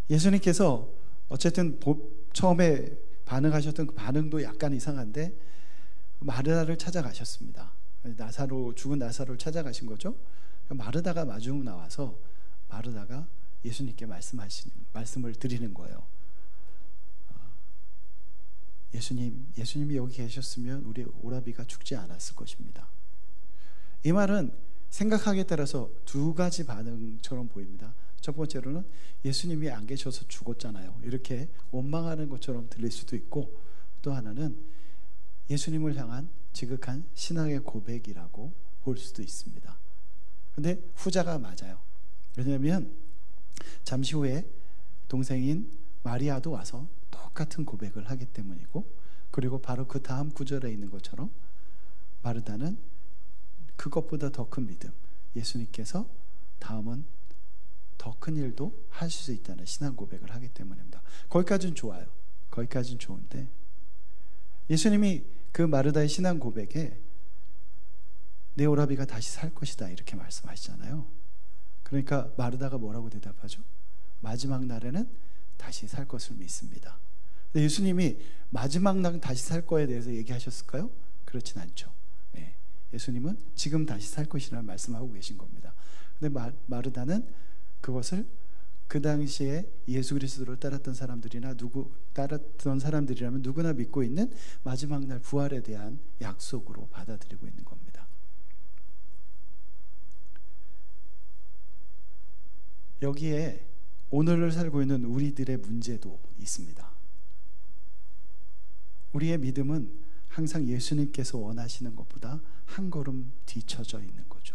예수님께서 어쨌든 처음에 반응하셨던 그 반응도 약간 이상한데 마르다를 찾아가셨습니다. 죽은 나사로를 찾아가신 거죠. 마르다가 마중 나와서 마르다가 예수님께 말씀을 드리는 거예요. 예수님이 여기 계셨으면 우리 오라비가 죽지 않았을 것입니다. 이 말은 생각하기에 따라서 두 가지 반응처럼 보입니다. 첫 번째로는 예수님이 안 계셔서 죽었잖아요. 이렇게 원망하는 것처럼 들릴 수도 있고, 또 하나는 예수님을 향한 지극한 신앙의 고백이라고 볼 수도 있습니다. 근데 후자가 맞아요. 왜냐하면 잠시 후에 동생인 마리아도 와서 똑같은 고백을 하기 때문이고, 그리고 바로 그 다음 구절에 있는 것처럼 마르다는 그것보다 더 큰 믿음, 예수님께서 다음은 더 큰 일도 할 수 있다는 신앙 고백을 하기 때문입니다. 거기까지는 좋아요. 거기까지는 좋은데 예수님이 그 마르다의 신앙 고백에 내 오라비가 다시 살 것이다 이렇게 말씀하시잖아요. 그러니까 마르다가 뭐라고 대답하죠? 마지막 날에는 다시 살 것을 믿습니다. 근데 예수님이 마지막 날 다시 살 거에 대해서 얘기하셨을까요? 그렇진 않죠. 예수님은 지금 다시 살 것이라는 말씀하고 계신 겁니다. 근데 마르다는 그것을 그 당시에 예수 그리스도를 따랐던 사람들이라면 누구나 믿고 있는 마지막 날 부활에 대한 약속으로 받아들이고 있는 겁니다. 여기에 오늘을 살고 있는 우리들의 문제도 있습니다. 우리의 믿음은 항상 예수님께서 원하시는 것보다 한 걸음 뒤쳐져 있는 거죠.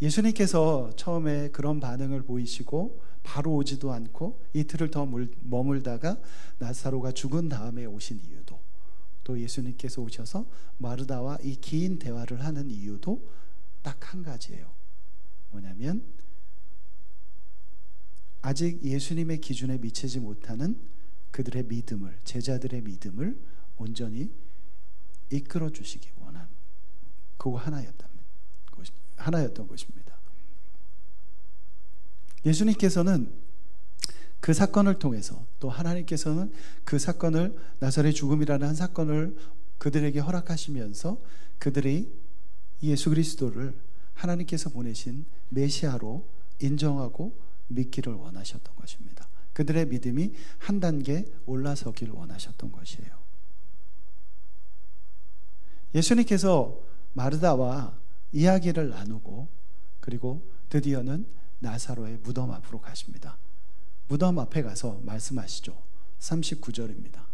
예수님께서 처음에 그런 반응을 보이시고 바로 오지도 않고 이틀을 더 머물다가 나사로가 죽은 다음에 오신 이유도, 또 예수님께서 오셔서 마르다와 이 긴 대화를 하는 이유도 딱 한 가지예요. 뭐냐면 아직 예수님의 기준에 미치지 못하는 그들의 믿음을, 제자들의 믿음을 온전히 이끌어 주시기 원한, 그거 하나였던 것입니다. 예수님께서는 그 사건을 통해서, 또 하나님께서는 그 사건을, 나사로의 죽음이라는 한 사건을 그들에게 허락하시면서 그들이 예수 그리스도를 하나님께서 보내신 메시아로 인정하고 믿기를 원하셨던 것입니다. 그들의 믿음이 한 단계 올라서기를 원하셨던 것이에요. 예수님께서 마르다와 이야기를 나누고, 그리고 드디어는 나사로의 무덤 앞으로 가십니다. 무덤 앞에 가서 말씀하시죠. 39절입니다.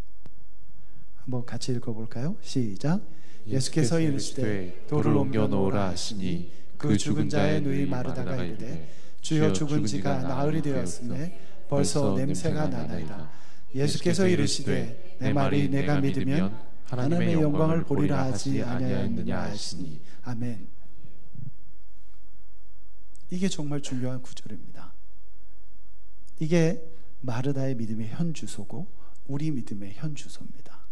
한번 같이 읽어볼까요? 시작. 예수께서 이르시되 돌을 옮겨 놓으라 하시니 그 죽은 자의 누이 마르다가 이르되 주여 죽은 지가 나흘이 되었으매 벌써 냄새가 나나이다. 예수께서 이르시되 내 말이 내가 믿으면 하나님의 영광을 보리라 하지 아니하였느냐 하시니. 아멘. 이게 정말 중요한 구절입니다. 이게 마르다의 믿음의 현 주소고 우리 믿음의 현 주소입니다.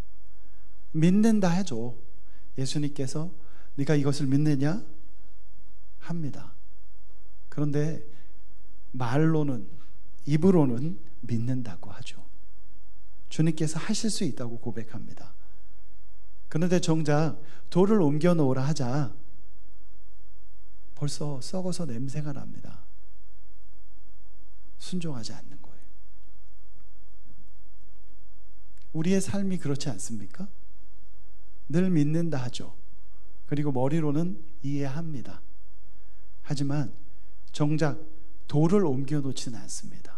믿는다 해줘. 예수님께서 네가 이것을 믿느냐? 합니다. 그런데 말로는, 입으로는 믿는다고 하죠. 주님께서 하실 수 있다고 고백합니다. 그런데 정작 돌을 옮겨 놓으라 하자 벌써 썩어서 냄새가 납니다. 순종하지 않는 거예요. 우리의 삶이 그렇지 않습니까? 늘 믿는다 하죠. 그리고 머리로는 이해합니다. 하지만 정작 돌을 옮겨 놓지는 않습니다.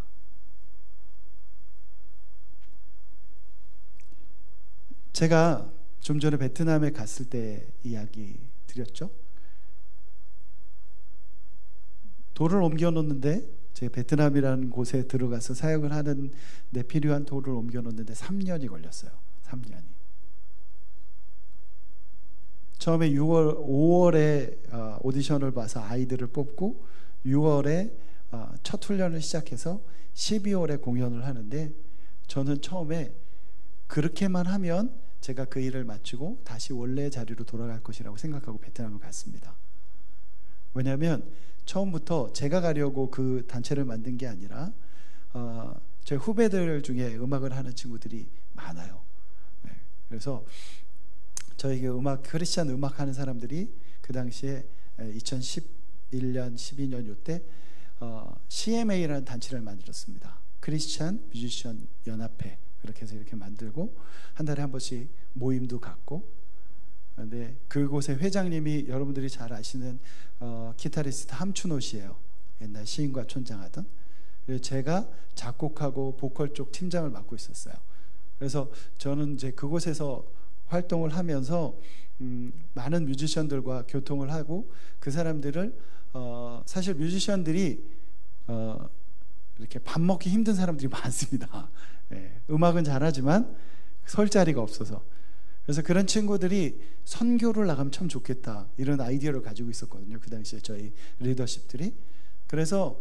제가 좀 전에 베트남에 갔을 때 이야기 드렸죠. 돌을 옮겨 놓는데 제가 베트남이라는 곳에 들어가서 사역을 하는데 필요한 돌을 옮겨 놓는데 3년이 걸렸어요. 3년이. 처음에 5월에 오디션을 봐서 아이들을 뽑고 6월에 첫 훈련을 시작해서 12월에 공연을 하는데 저는 처음에 그렇게만 하면 제가 그 일을 마치고 다시 원래 자리로 돌아갈 것이라고 생각하고 베트남을 갔습니다. 왜냐하면 처음부터 제가 가려고 그 단체를 만든 게 아니라 제 후배들 중에 음악을 하는 친구들이 많아요. 네. 그래서 저에게 크리스찬 음악 하는 사람들이 그 당시에 2011년, 12년 요때 CMA라는 단체를 만들었습니다. 크리스찬 뮤지션 연합회. 그렇게 해서 이렇게 만들고 한 달에 한 번씩 모임도 갖고, 그런데 그곳의 회장님이 여러분들이 잘 아시는 기타리스트 함춘호 씨예요. 옛날 시인과 촌장하던. 그래서 제가 작곡하고 보컬 쪽 팀장을 맡고 있었어요. 그래서 저는 이제 그곳에서 활동을 하면서 많은 뮤지션들과 교통을 하고 그 사람들을 사실 뮤지션들이 이렇게 밥 먹기 힘든 사람들이 많습니다. 네, 음악은 잘하지만 설 자리가 없어서. 그래서 그런 친구들이 선교를 나가면 참 좋겠다 이런 아이디어를 가지고 있었거든요. 그 당시에 저희 리더십들이. 그래서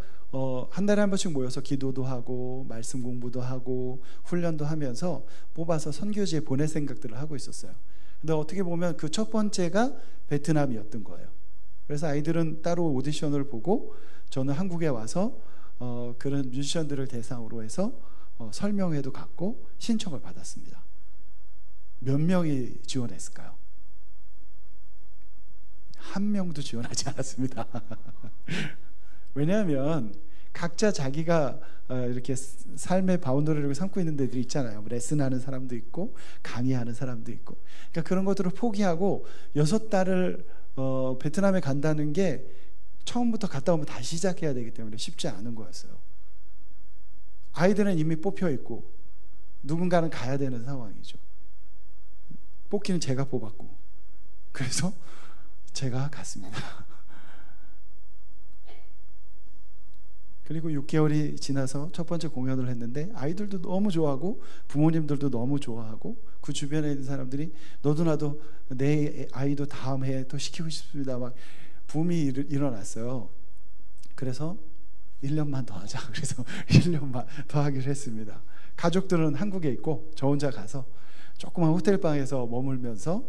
한 달에 한 번씩 모여서 기도도 하고 말씀 공부도 하고 훈련도 하면서 뽑아서 선교지에 보낼 생각들을 하고 있었어요. 근데 어떻게 보면 그 첫 번째가 베트남이었던 거예요. 그래서 아이들은 따로 오디션을 보고 저는 한국에 와서 그런 뮤지션들을 대상으로 해서 설명회도 갖고 신청을 받았습니다. 몇 명이 지원했을까요? 한 명도 지원하지 않았습니다. 왜냐하면 각자 자기가 이렇게 삶의 바운더리를 삼고 있는 데들이 있잖아요. 레슨하는 사람도 있고 강의하는 사람도 있고. 그러니까 그런 것들을 포기하고 6달을 베트남에 간다는 게 처음부터 갔다 오면 다시 시작해야 되기 때문에 쉽지 않은 거였어요. 아이들은 이미 뽑혀 있고 누군가는 가야 되는 상황이죠. 뽑기는 제가 뽑았고 그래서 제가 갔습니다. 그리고 6개월이 지나서 첫 번째 공연을 했는데 아이들도 너무 좋아하고 부모님들도 너무 좋아하고 그 주변에 있는 사람들이 너도 나도 내 아이도 다음 해에 또 시키고 싶습니다. 막 붐이 일어났어요. 그래서 1년만 더 하자. 그래서 1년만 더 하기로 했습니다. 가족들은 한국에 있고 저 혼자 가서 조그만 호텔방에서 머물면서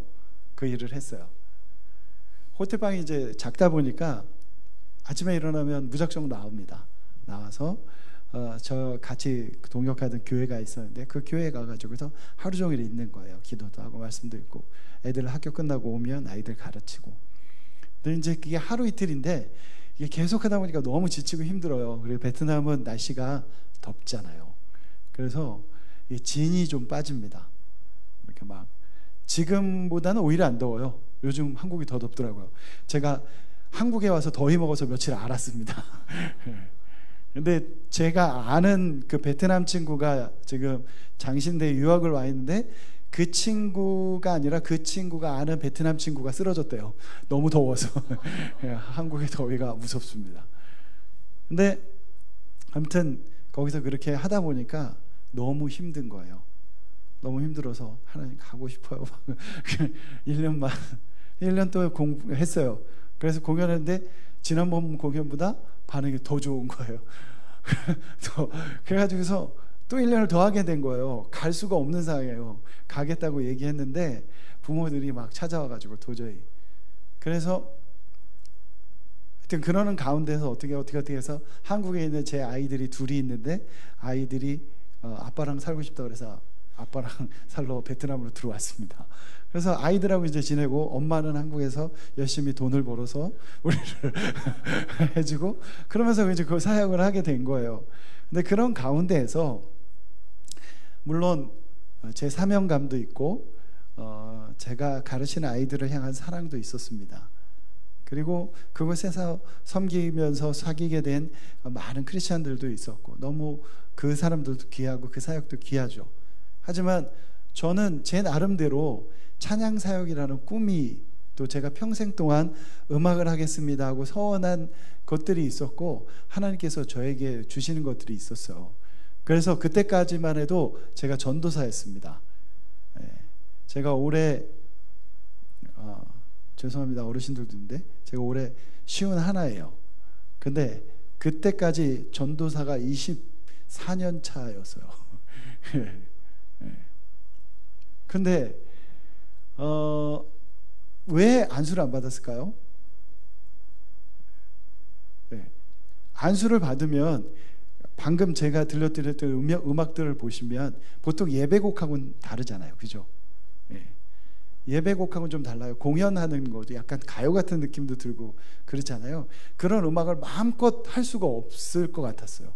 그 일을 했어요. 호텔방이 이제 작다 보니까 아침에 일어나면 무작정 나옵니다. 나와서 저 같이 동역하던 교회가 있었는데 그 교회에 가가지고서 하루 종일 있는 거예요. 기도도 하고 말씀도 있고 애들 학교 끝나고 오면 아이들 가르치고. 근데 이제 그게 하루 이틀인데 이게 계속 하다 보니까 너무 지치고 힘들어요. 그리고 베트남은 날씨가 덥잖아요. 그래서 진이 좀 빠집니다. 이렇게 막 지금보다는 오히려 안 더워요. 요즘 한국이 더 덥더라고요. 제가 한국에 와서 더위 먹어서 며칠 알았습니다. 근데 제가 아는 그 베트남 친구가 지금 장신대에 유학을 와 있는데 그 친구가 아니라 그 친구가 아는 베트남 친구가 쓰러졌대요. 너무 더워서. 한국의 더위가 무섭습니다. 근데 아무튼 거기서 그렇게 하다 보니까 너무 힘든 거예요. 너무 힘들어서 하나님 가고 싶어요. 1년 동안 공부했어요. 그래서 공연했는데 지난번 공연보다 반응이 더 좋은 거예요. 그래가지고서 또 1년을 더 하게 된 거예요. 갈 수가 없는 상황이에요. 가겠다고 얘기했는데 부모들이 막 찾아와가지고 도저히. 그래서 하여튼 그러는 가운데서 어떻게 해서 한국에 있는 제 아이들이 둘이 있는데 아이들이 아빠랑 살고 싶다 그래서 아빠랑 살러 베트남으로 들어왔습니다. 그래서 아이들하고 이제 지내고 엄마는 한국에서 열심히 돈을 벌어서 우리를 해주고 그러면서 이제 그 사역을 하게 된 거예요. 근데 그런 가운데에서 물론 제 사명감도 있고 제가 가르치는 아이들을 향한 사랑도 있었습니다. 그리고 그곳에서 섬기면서 사귀게 된 많은 크리스찬들도 있었고 너무 그 사람들도 귀하고 그 사역도 귀하죠. 하지만 저는 제 나름대로 찬양 사역이라는 꿈이 또 제가 평생 동안 음악을 하겠습니다 하고 서원한 것들이 있었고 하나님께서 저에게 주시는 것들이 있었어요. 그래서 그때까지만 해도 제가 전도사였습니다. 제가 올해 죄송합니다 어르신들도 있는데 제가 올해 51예요. 근데 그때까지 전도사가 24년 차였어요. 근데 왜 안수를 안 받았을까요? 안수를 받으면 방금 제가 들려드렸던 음악들을 보시면 보통 예배곡하고는 다르잖아요. 그죠? 예배곡하고는 좀 달라요. 공연하는 것도 약간 가요 같은 느낌도 들고 그렇잖아요. 그런 음악을 마음껏 할 수가 없을 것 같았어요.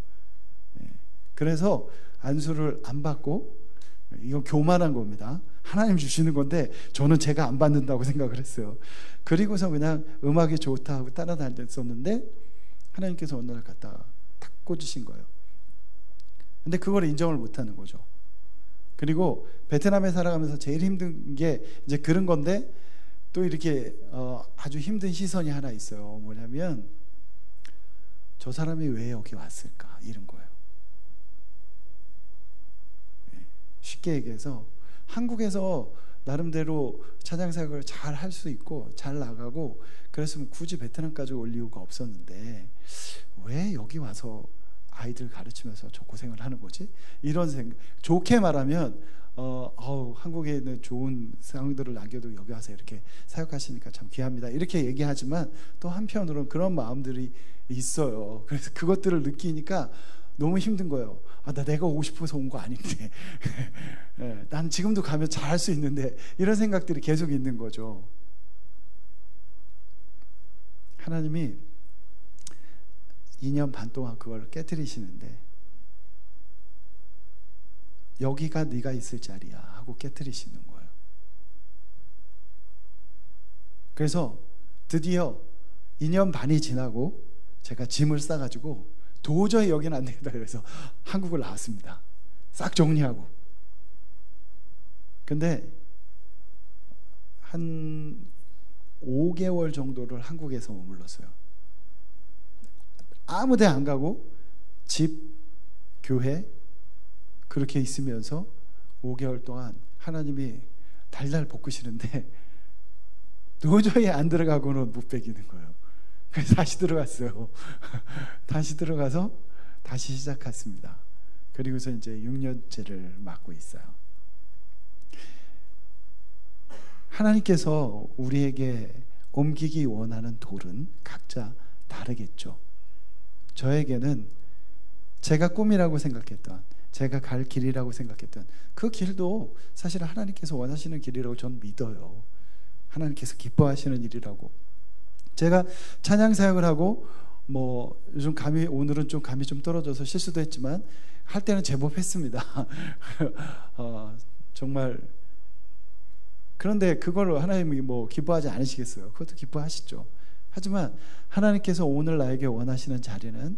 그래서 안수를 안 받고 이건 교만한 겁니다. 하나님 주시는 건데 저는 제가 안 받는다고 생각을 했어요. 그리고서 그냥 음악이 좋다 하고 따라다녔었는데 하나님께서 어느 날 갖다가 탁 꽂으신 거예요. 근데 그걸 인정을 못하는 거죠. 그리고 베트남에 살아가면서 제일 힘든 게 이제 그런 건데 또 이렇게 아주 힘든 시선이 하나 있어요. 뭐냐면 저 사람이 왜 여기 왔을까 이런 거예요. 쉽게 얘기해서 한국에서 나름대로 찬양 사역을 잘 할 수 있고 잘 나가고 그랬으면 굳이 베트남까지 올 이유가 없었는데 왜 여기 와서 아이들 가르치면서 저 고생을 하는 거지? 이런 생각. 좋게 말하면 한국에 있는 좋은 상황들을 남겨도 여기 와서 이렇게 사역하시니까 참 귀합니다. 이렇게 얘기하지만 또 한편으로는 그런 마음들이 있어요. 그래서 그것들을 느끼니까 너무 힘든 거예요. 내가 오고 싶어서 온 거 아닌데 난 지금도 가면 잘할 수 있는데 이런 생각들이 계속 있는 거죠. 하나님이 2년 반 동안 그걸 깨트리시는데 여기가 네가 있을 자리야 하고 깨트리시는 거예요. 그래서 드디어 2년 반이 지나고 제가 짐을 싸가지고 도저히 여기는 안 되겠다 그래서 한국을 나왔습니다. 싹 정리하고. 근데 한 5개월 정도를 한국에서 머물렀어요. 아무 데 안 가고 집, 교회 그렇게 있으면서 5개월 동안 하나님이 달달 볶으시는데 도저히 안 들어가고는 못 베기는 거예요. 그래서 다시 들어갔어요. 다시 들어가서 다시 시작했습니다. 그리고서 이제 6년째를 맡고 있어요. 하나님께서 우리에게 옮기기 원하는 돌은 각자 다르겠죠. 저에게는 제가 꿈이라고 생각했던, 제가 갈 길이라고 생각했던 그 길도 사실 하나님께서 원하시는 길이라고 전 믿어요. 하나님께서 기뻐하시는 일이라고. 제가 찬양 사역을 하고 요즘 오늘은 좀 감이 좀 떨어져서 실수도 했지만 할 때는 제법 했습니다. 정말. 그런데 그걸 하나님이 기뻐하지 않으시겠어요? 그것도 기뻐하시죠. 하지만 하나님께서 오늘 나에게 원하시는 자리는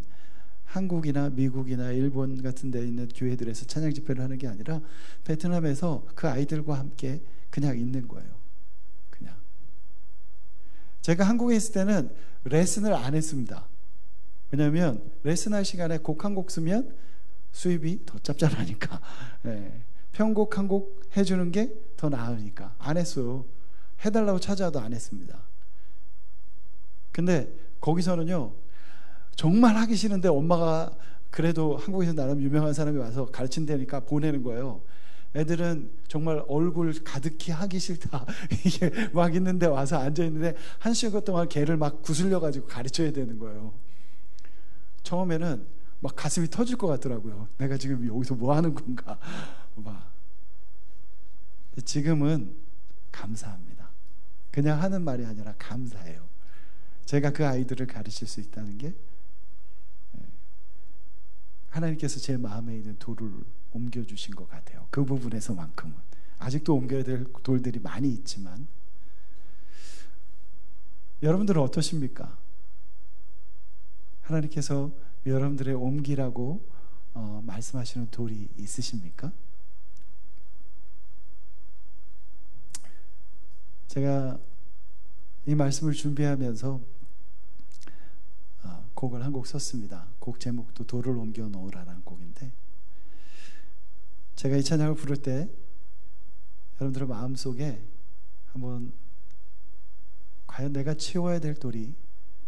한국이나 미국이나 일본 같은 데 있는 교회들에서 찬양 집회를 하는 게 아니라 베트남에서 그 아이들과 함께 그냥 있는 거예요. 그냥. 제가 한국에 있을 때는 레슨을 안 했습니다. 왜냐하면 레슨할 시간에 곡 한 곡 쓰면 수입이 더 짭짤하니까. 네. 편곡 한 곡 해주는 게 더 나으니까 안 했어요. 해달라고 찾아도 안 했습니다. 근데 거기서는요, 정말 하기 싫은데 엄마가 그래도 한국에서 나름 유명한 사람이 와서 가르친다니까 보내는 거예요. 애들은 정말 얼굴 가득히 하기 싫다 이게 막 있는데 와서 앉아 있는데 1시간 동안 걔를 막 구슬려 가지고 가르쳐야 되는 거예요. 처음에는 막 가슴이 터질 것 같더라고요. 내가 지금 여기서 뭐 하는 건가 막. 지금은 감사합니다. 그냥 하는 말이 아니라 감사해요. 제가 그 아이들을 가르칠 수 있다는 게 하나님께서 제 마음에 있는 돌을 옮겨주신 것 같아요. 그 부분에서만큼은. 아직도 옮겨야 될 돌들이 많이 있지만. 여러분들은 어떠십니까? 하나님께서 여러분들의 옮기라고 말씀하시는 돌이 있으십니까? 제가 이 말씀을 준비하면서 곡을 한 곡 썼습니다. 곡 제목도 돌을 옮겨 놓으라는 곡인데, 제가 이 찬양을 부를 때 여러분들의 마음속에 한번 과연 내가 치워야 될 돌이,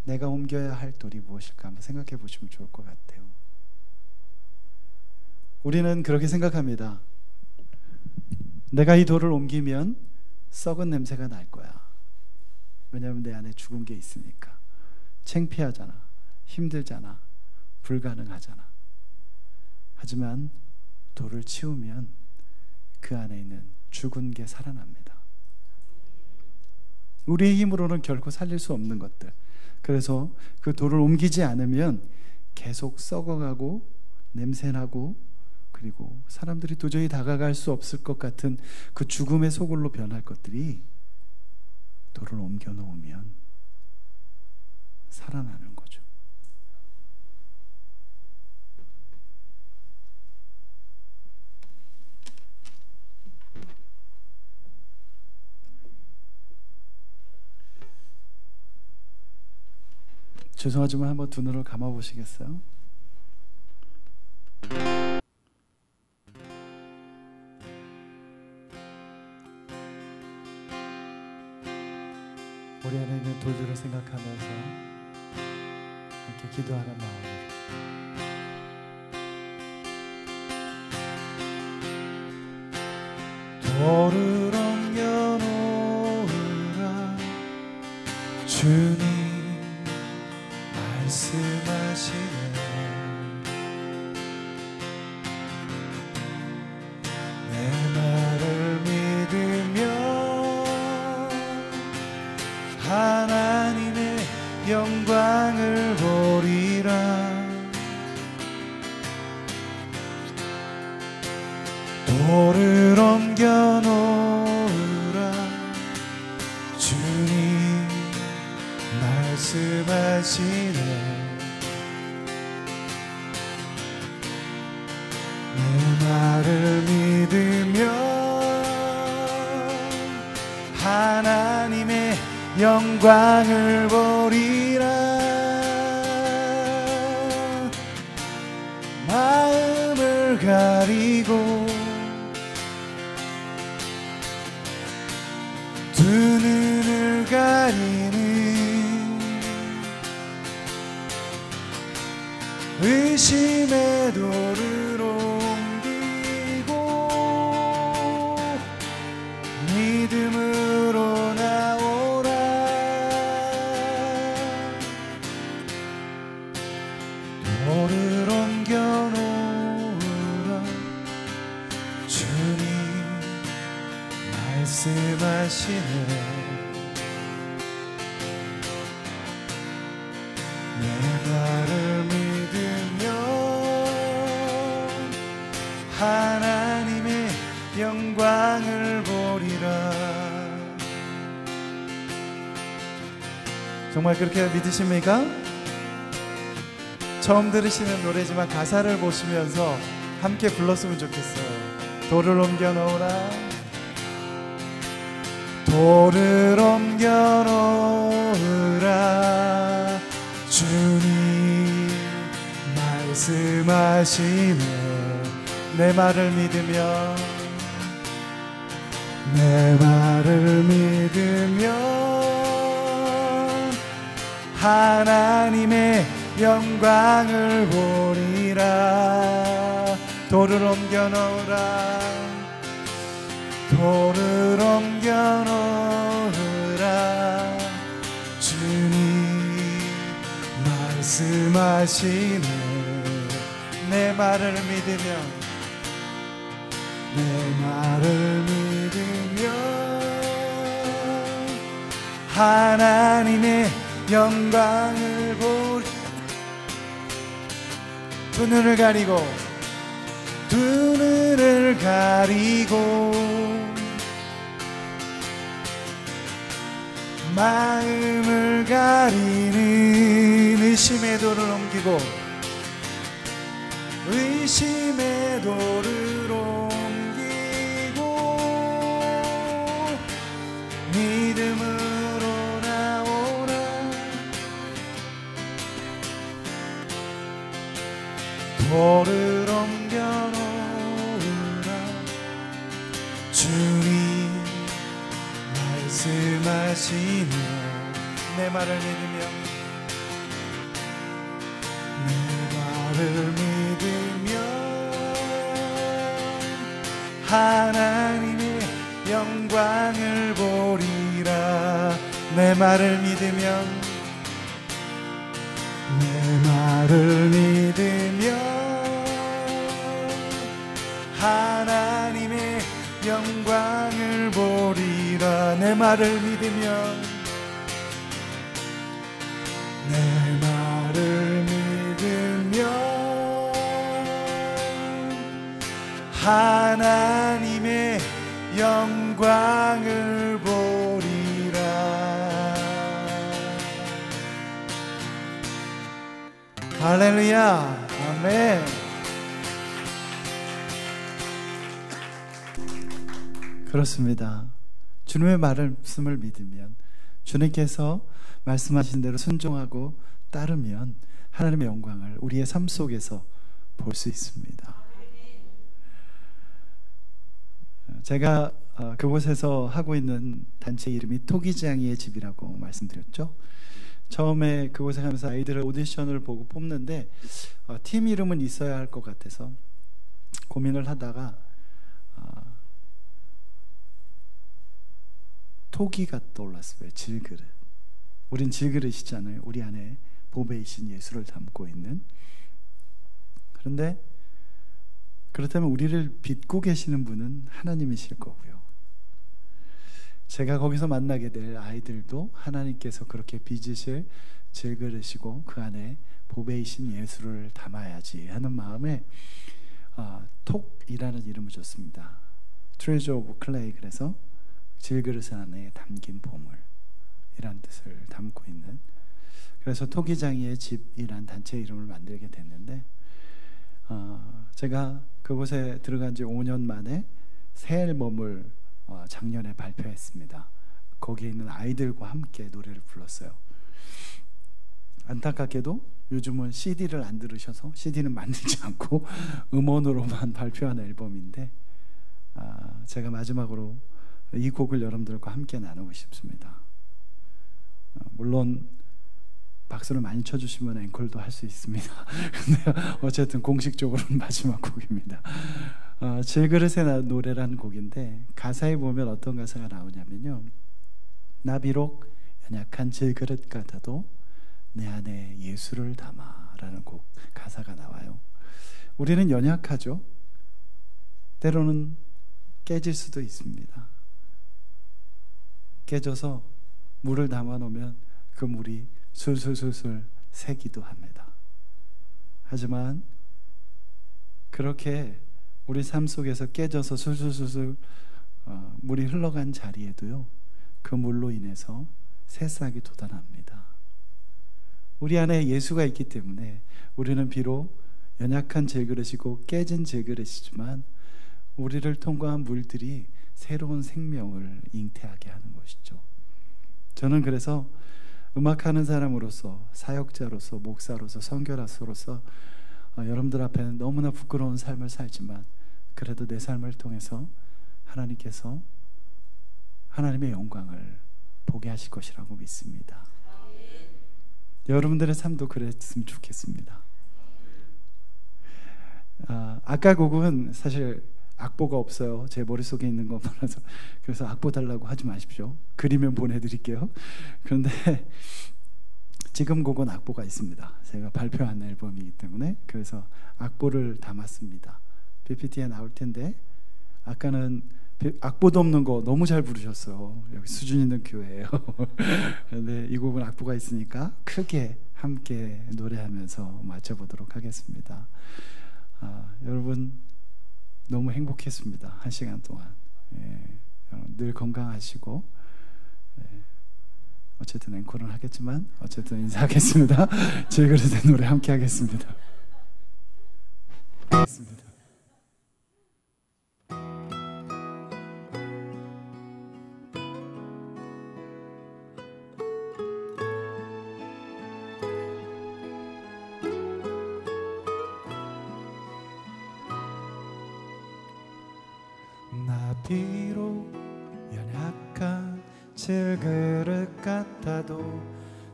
내가 옮겨야 할 돌이 무엇일까 한번 생각해 보시면 좋을 것 같아요. 우리는 그렇게 생각합니다. 내가 이 돌을 옮기면 썩은 냄새가 날 거야. 왜냐하면 내 안에 죽은 게 있으니까. 창피하잖아, 힘들잖아, 불가능하잖아. 하지만 돌을 치우면 그 안에 있는 죽은 게 살아납니다. 우리의 힘으로는 결코 살릴 수 없는 것들, 그래서 그 돌을 옮기지 않으면 계속 썩어가고 냄새나고, 그리고 사람들이 도저히 다가갈 수 없을 것 같은 그 죽음의 소굴로 변할 것들이 돌을 옮겨 놓으면 살아나는 거죠. 죄송하지만 한번 두 눈을 감아 보시겠어요? 우리 안에 있는 돌들을 생각하면서 함께 기도하는 마음으로 돌을 옮겨 놓으라 주님 말씀하시네. 내 말을 믿으며 하나님의 영광을 보리라. 돌을 옮겨 놓으라 주님 말씀하시네. 내 말을 믿으며 하나님의 영광을 보리라. 마음을 가리고 두 눈을 가리는 의심의 돌을 옮기고 믿음으로 나오라. 돌을 옮겨 놓으라 주님 말씀하시네. 내 말을 믿으며 하나님의 영광을 보리라. 정말 그렇게 믿으십니까? 처음 들으시는 노래지만 가사를 보시면서 함께 불렀으면 좋겠어요. 돌을 옮겨 놓으라. 돌을 옮겨 놓으라 주님 말씀하시네. 내 말을 믿으며 내 말을 믿으면 하나님의 영광을 보리라. 돌을 옮겨 놓으라. 돌을 옮겨 놓으라. 주님 말씀하시네. 내 말을 믿으면, 내 말을 믿으면 하나님의 영광을 보리. 두 눈을 가리고, 두 눈을 가리고 마음을 가리는 의심의 돌을 옮기고, 의심의 돌을 옮기고 믿음으로 나오라. 돌을 옮겨 놓으라. 주님 말씀하시네. 내 말을 믿으면, 내 말을 믿으면 하나님의 영광을 보리라. 내 말을 믿으면, 내 말을 믿으면 하나님의 영광을 보리라. 내 말을 믿으면, 내 말을 믿으면 하나님의 영광을 보리라. 할렐루야. 아멘. 그렇습니다. 주님의 말씀을 믿으면, 주님께서 말씀하신 대로 순종하고 따르면 하나님의 영광을 우리의 삶 속에서 볼 수 있습니다. 제가 그곳에서 하고 있는 단체 이름이 토기장이의 집이라고 말씀드렸죠. 처음에 그곳에 가면서 아이들을 오디션을 보고 뽑는데 팀 이름은 있어야 할 것 같아서 고민을 하다가 토기가 떠올랐어요. 질그릇. 우린 질그릇이잖아요. 우리 안에 보배이신 예수를 담고 있는. 그런데 그렇다면 우리를 빚고 계시는 분은 하나님이실 거고요. 제가 거기서 만나게 될 아이들도 하나님께서 그렇게 빚으실 질그릇이고 그 안에 보배이신 예수를 담아야지 하는 마음에 톡이라는 이름을 줬습니다. Treasure of Clay. 그래서 질그릇 안에 담긴 보물이란 뜻을 담고 있는, 그래서 토기장이의 집이란 단체 이름을 만들게 됐는데 제가 그곳에 들어간 지 5년 만에 새 앨범을 작년에 발표했습니다. 거기에 있는 아이들과 함께 노래를 불렀어요. 안타깝게도 요즘은 CD를 안 들으셔서 CD는 만들지 않고 음원으로만 발표한 앨범인데 제가 마지막으로 이 곡을 여러분들과 함께 나누고 싶습니다. 물론 박수를 많이 쳐주시면 앵콜도 할 수 있습니다. 근데 어쨌든 공식적으로는 마지막 곡입니다. 질그릇의 노래라는 곡인데 가사에 보면 어떤 가사가 나오냐면요, 나 비록 연약한 질그릇 같아도 내 안에 예수를 담아 라는 곡 가사가 나와요. 우리는 연약하죠. 때로는 깨질 수도 있습니다. 깨져서 물을 담아 놓으면 그 물이 술술술술 새기도 합니다. 하지만 그렇게 우리 삶 속에서 깨져서 술술술술 물이 흘러간 자리에도요, 그 물로 인해서 새싹이 돋아납니다. 우리 안에 예수가 있기 때문에 우리는 비록 연약한 질그릇이고 깨진 질그릇이지만 우리를 통과한 물들이 새로운 생명을 잉태하게 하는 것이죠. 저는 그래서 음악하는 사람으로서, 사역자로서, 목사로서, 선교사로서 여러분들 앞에는 너무나 부끄러운 삶을 살지만 그래도 내 삶을 통해서 하나님께서 하나님의 영광을 보게 하실 것이라고 믿습니다. 여러분들의 삶도 그랬으면 좋겠습니다. 아까 곡은 사실 악보가 없어요. 제 머릿속에 있는 것만해서. 그래서 악보 달라고 하지 마십시오. 그리면 보내드릴게요. 그런데 지금 곡은 악보가 있습니다. 제가 발표한 앨범이기 때문에. 그래서 악보를 담았습니다. PPT에 나올 텐데, 아까는 악보도 없는 거 너무 잘 부르셨어요. 여기 수준 있는 교회예요. 그런데 이 곡은 악보가 있으니까 크게 함께 노래하면서 맞춰보도록 하겠습니다. 여러분 너무 행복했습니다. 1시간 동안. 여러분 늘 건강하시고, 어쨌든 앵콜은 하겠지만 어쨌든 인사하겠습니다. 질그릇의 노래 함께 하겠습니다. 나 비록 연약한 질그릇 같아도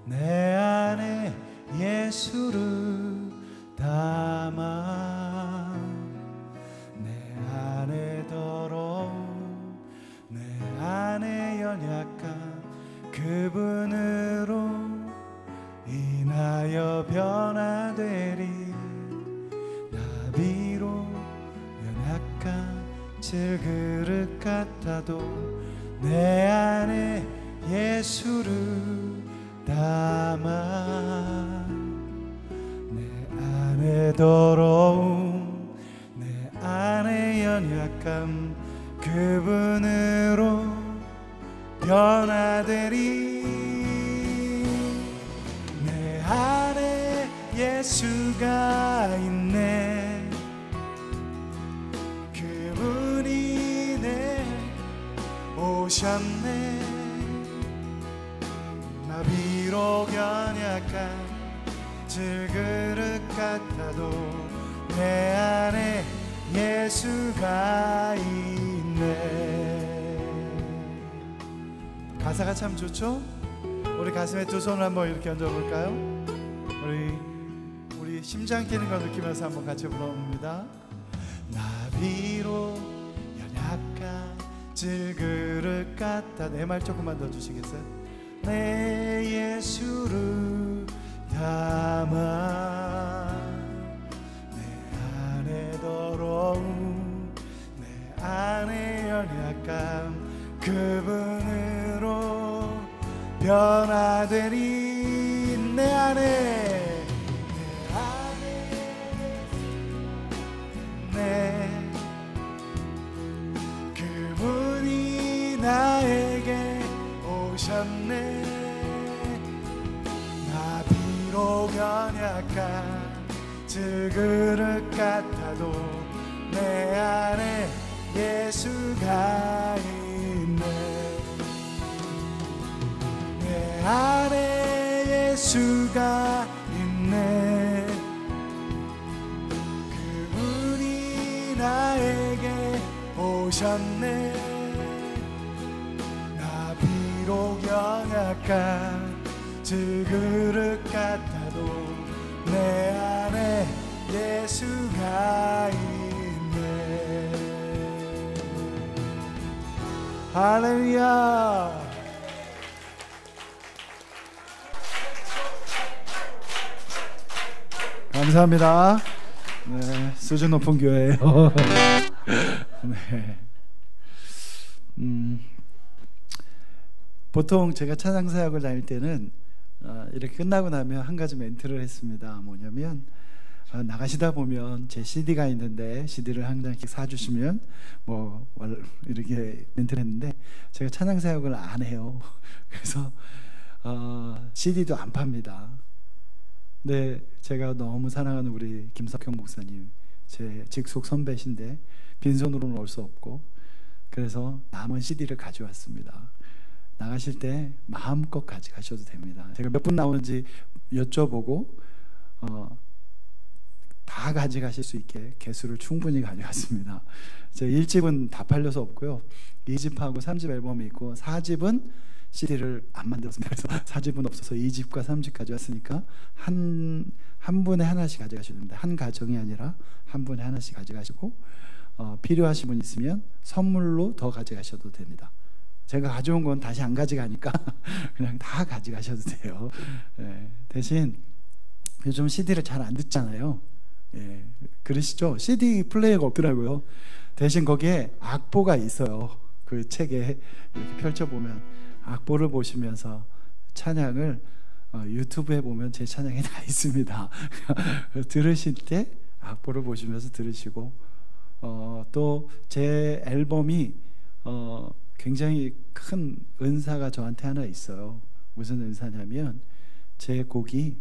내 안에 예수를 담아, 내 안에 더러움, 내 안에 연약한 그분으로 인하여 변화되리. 나 비록 연약한 질그릇 같아도 내 안에 예수를 담아, 내 안에 더러움, 내 안에 연약함 그분으로 변화되리. 내 안에 예수가 있네. 그분이 내 오셨네. 나 비록 연약한 질그릇 같아도 내 안에 예수가 있네. 가사가 참 좋죠? 우리 가슴에 두 손을 한번 이렇게 얹어볼까요? 우리 심장 뛰는 걸 느끼면서 한번 같이 불러봅니다. 나 비록 연약한 질그릇 같아. 내 말 조금만 더 주시겠어요? 내 예수를 담아, 내 안에 더러움, 내 안에 연약함 그분으로 변화되리. 내 안에 그분이 나에게 오셨네. 나 비록 연약한 질그릇 같아도 내 안에 예수가 있네. 내 안에 예수가 있네. 그분이 나에게 오셨네. 나 비록 연약한 질그릇 같아도 내 안에 예수가 있네. 할렐루야. 감사합니다. 네, 수준 높은 교회예요. 네. 보통 제가 찬양 사역을 다닐 때는 이렇게 끝나고 나면 한 가지 멘트를 했습니다. 뭐냐면 나가시다 보면 제 CD가 있는데 CD를 한 장씩 사주시면 뭐 이렇게 멘트를 했는데, 제가 찬양 사역을 안 해요. 그래서 CD도 안 팝니다. 근데 제가 너무 사랑하는 우리 김석형 목사님, 제 직속 선배신데 빈손으로는 올 수 없고, 그래서 남은 CD를 가져왔습니다. 나가실 때 마음껏 가져가셔도 됩니다. 제가 몇 분 나오는지 여쭤보고 다 가져가실 수 있게 개수를 충분히 가져갔습니다. 제 1집은 다 팔려서 없고요. 2집하고 3집 앨범이 있고 4집은 CD를 안 만들었습니다. 그래서 4집은 없어서 2집과 3집 가져왔으니까 한 분에 하나씩 가져가셔야 됩니다. 한 가정이 아니라 한 분에 하나씩 가져가시고 필요하신 분 있으면 선물로 더 가져가셔도 됩니다. 제가 가져온 건 다시 안 가져가니까 그냥 다 가져가셔도 돼요. 대신 요즘 CD를 잘 안 듣잖아요. 그러시죠? CD 플레이어가 없더라고요. 대신 거기에 악보가 있어요. 그 책에 이렇게 펼쳐보면 악보를 보시면서 찬양을 유튜브에 보면 제 찬양이 다 있습니다. 들으실 때 악보를 보시면서 들으시고 또 제 앨범이 굉장히 큰 은사가 저한테 하나 있어요. 무슨 은사냐면 제 곡이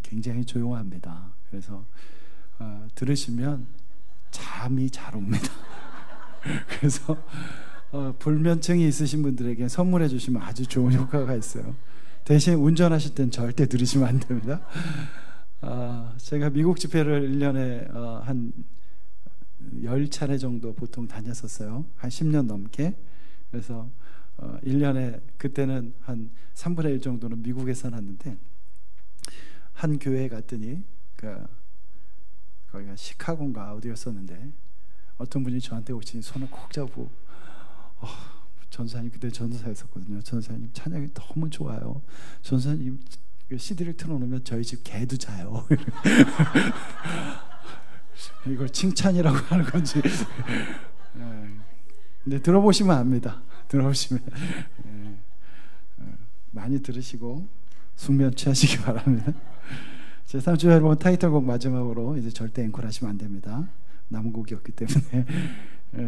굉장히 조용합니다. 그래서 들으시면 잠이 잘 옵니다. 그래서 불면증이 있으신 분들에게 선물해 주시면 아주 좋은 효과가 있어요. 대신 운전하실 땐 절대 들으시면 안 됩니다. 제가 미국 집회를 1년에 한 10차례 정도 보통 다녔었어요. 한 10년 넘게. 그래서 1년에 그때는 한 3분의 1 정도는 미국에 살았는데 한 교회에 갔더니 거기가 시카고인가 어디였었는데 어떤 분이 저한테 오시니 손을 콕 잡고 전사님, 그때 전도사였었거든요. 전사님 찬양이 너무 좋아요. 전사님 CD를 틀어놓으면 저희 집 개도 자요. 이걸 칭찬이라고 하는 건지 근데 들어보시면 압니다. 들어보시면 많이 들으시고 숙면 취하시기 바랍니다. 제 3주 앨범 타이틀곡 마지막으로 이제 절대 앵콜 하시면 안 됩니다. 남은 곡이 없기 때문에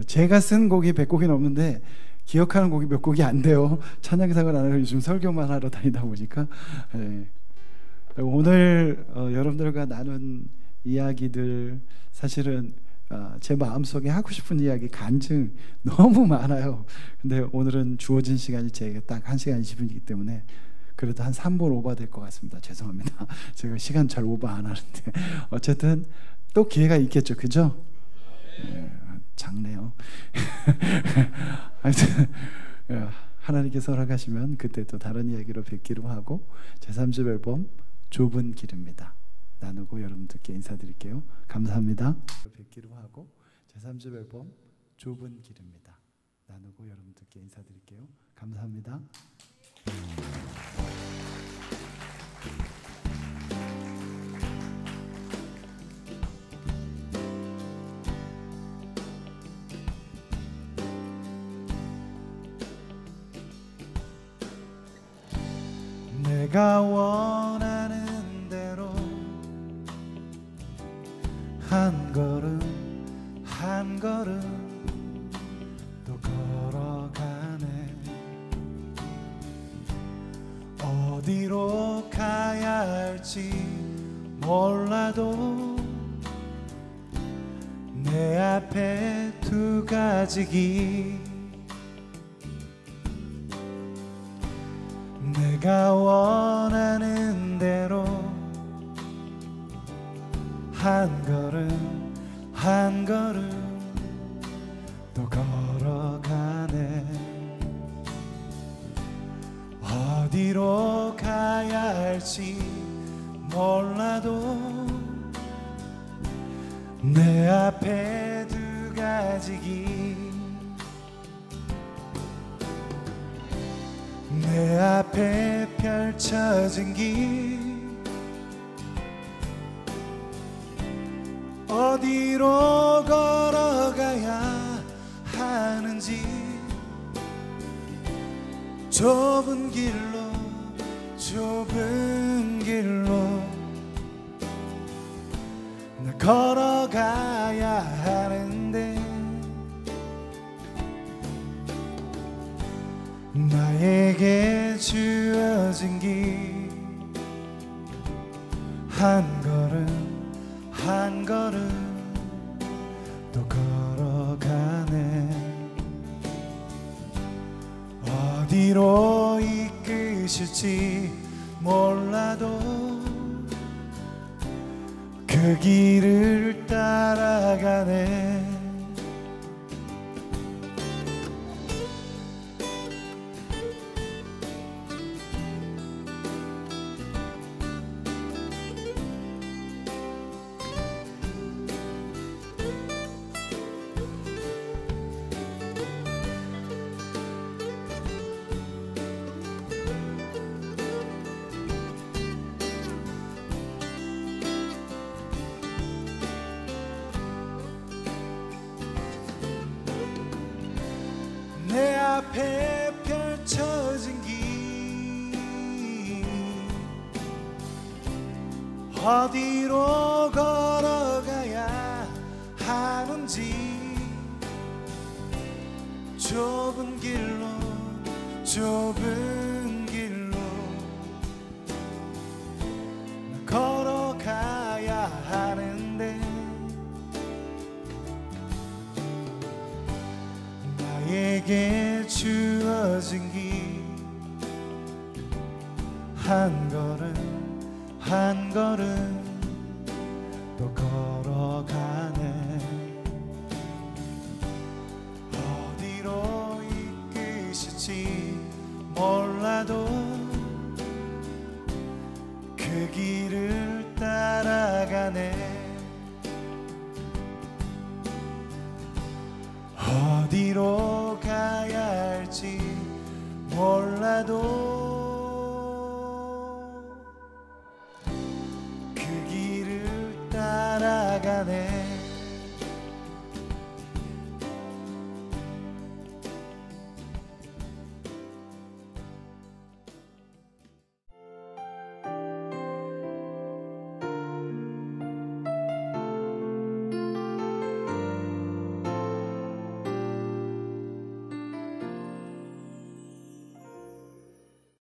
제가 쓴 곡이 100곡이 넘는데 기억하는 곡이 몇 곡이 안 돼요. 찬양상을 안 하고 요즘 설교만 하러 다니다 보니까 오늘 여러분들과 나눈 이야기들 사실은 제 마음속에 하고 싶은 이야기 간증 너무 많아요. 근데 오늘은 주어진 시간이 제가 딱 1시간 20분이기 때문에 그래도 한 3분 오버 될 것 같습니다. 죄송합니다. 제가 시간 잘 오버 안 하는데 어쨌든 또 기회가 있겠죠. 그죠? 작네요. 하여튼 하나님께서 허락하시면 그때 또 다른 이야기로 뵙기로 하고 제3집 앨범 좁은 길입니다. 나누고 여러분들께 인사드릴게요. 감사합니다. 뵙기로 하고 제3집 앨범 좁은 길입니다. 나누고 여러분들께 인사드릴게요. 감사합니다. 내가 원하는 대로 한 걸음 한 걸음 또 걸어가네. 어디로 가야 할지 몰라도 내 앞에 두 가지 길 내가 원하는 대로 한 걸음 한 걸음 또 걸어가네. 어디로 가야 할지 몰라도 내 앞에 두 가지 길 내 앞에 펼쳐진 길 어디로 걸어가야 하는지 좁은 길로 나 걸어가야 하는데 나에게 주어진 길 한 걸음 한 걸음 또 걸어가네. 어디로 이끄실지 몰라도 그 그 길을 따라가네. 내 앞에 펼쳐진 길 어디로 걸어가야 하는지 좁은 길로 걸어가야 하는데 나에게 주어진 길 한 걸음 또 걸어가네. 어디로 이끄실지 몰라도 그 길을 따라가네. 어디로 가야 할지 몰라도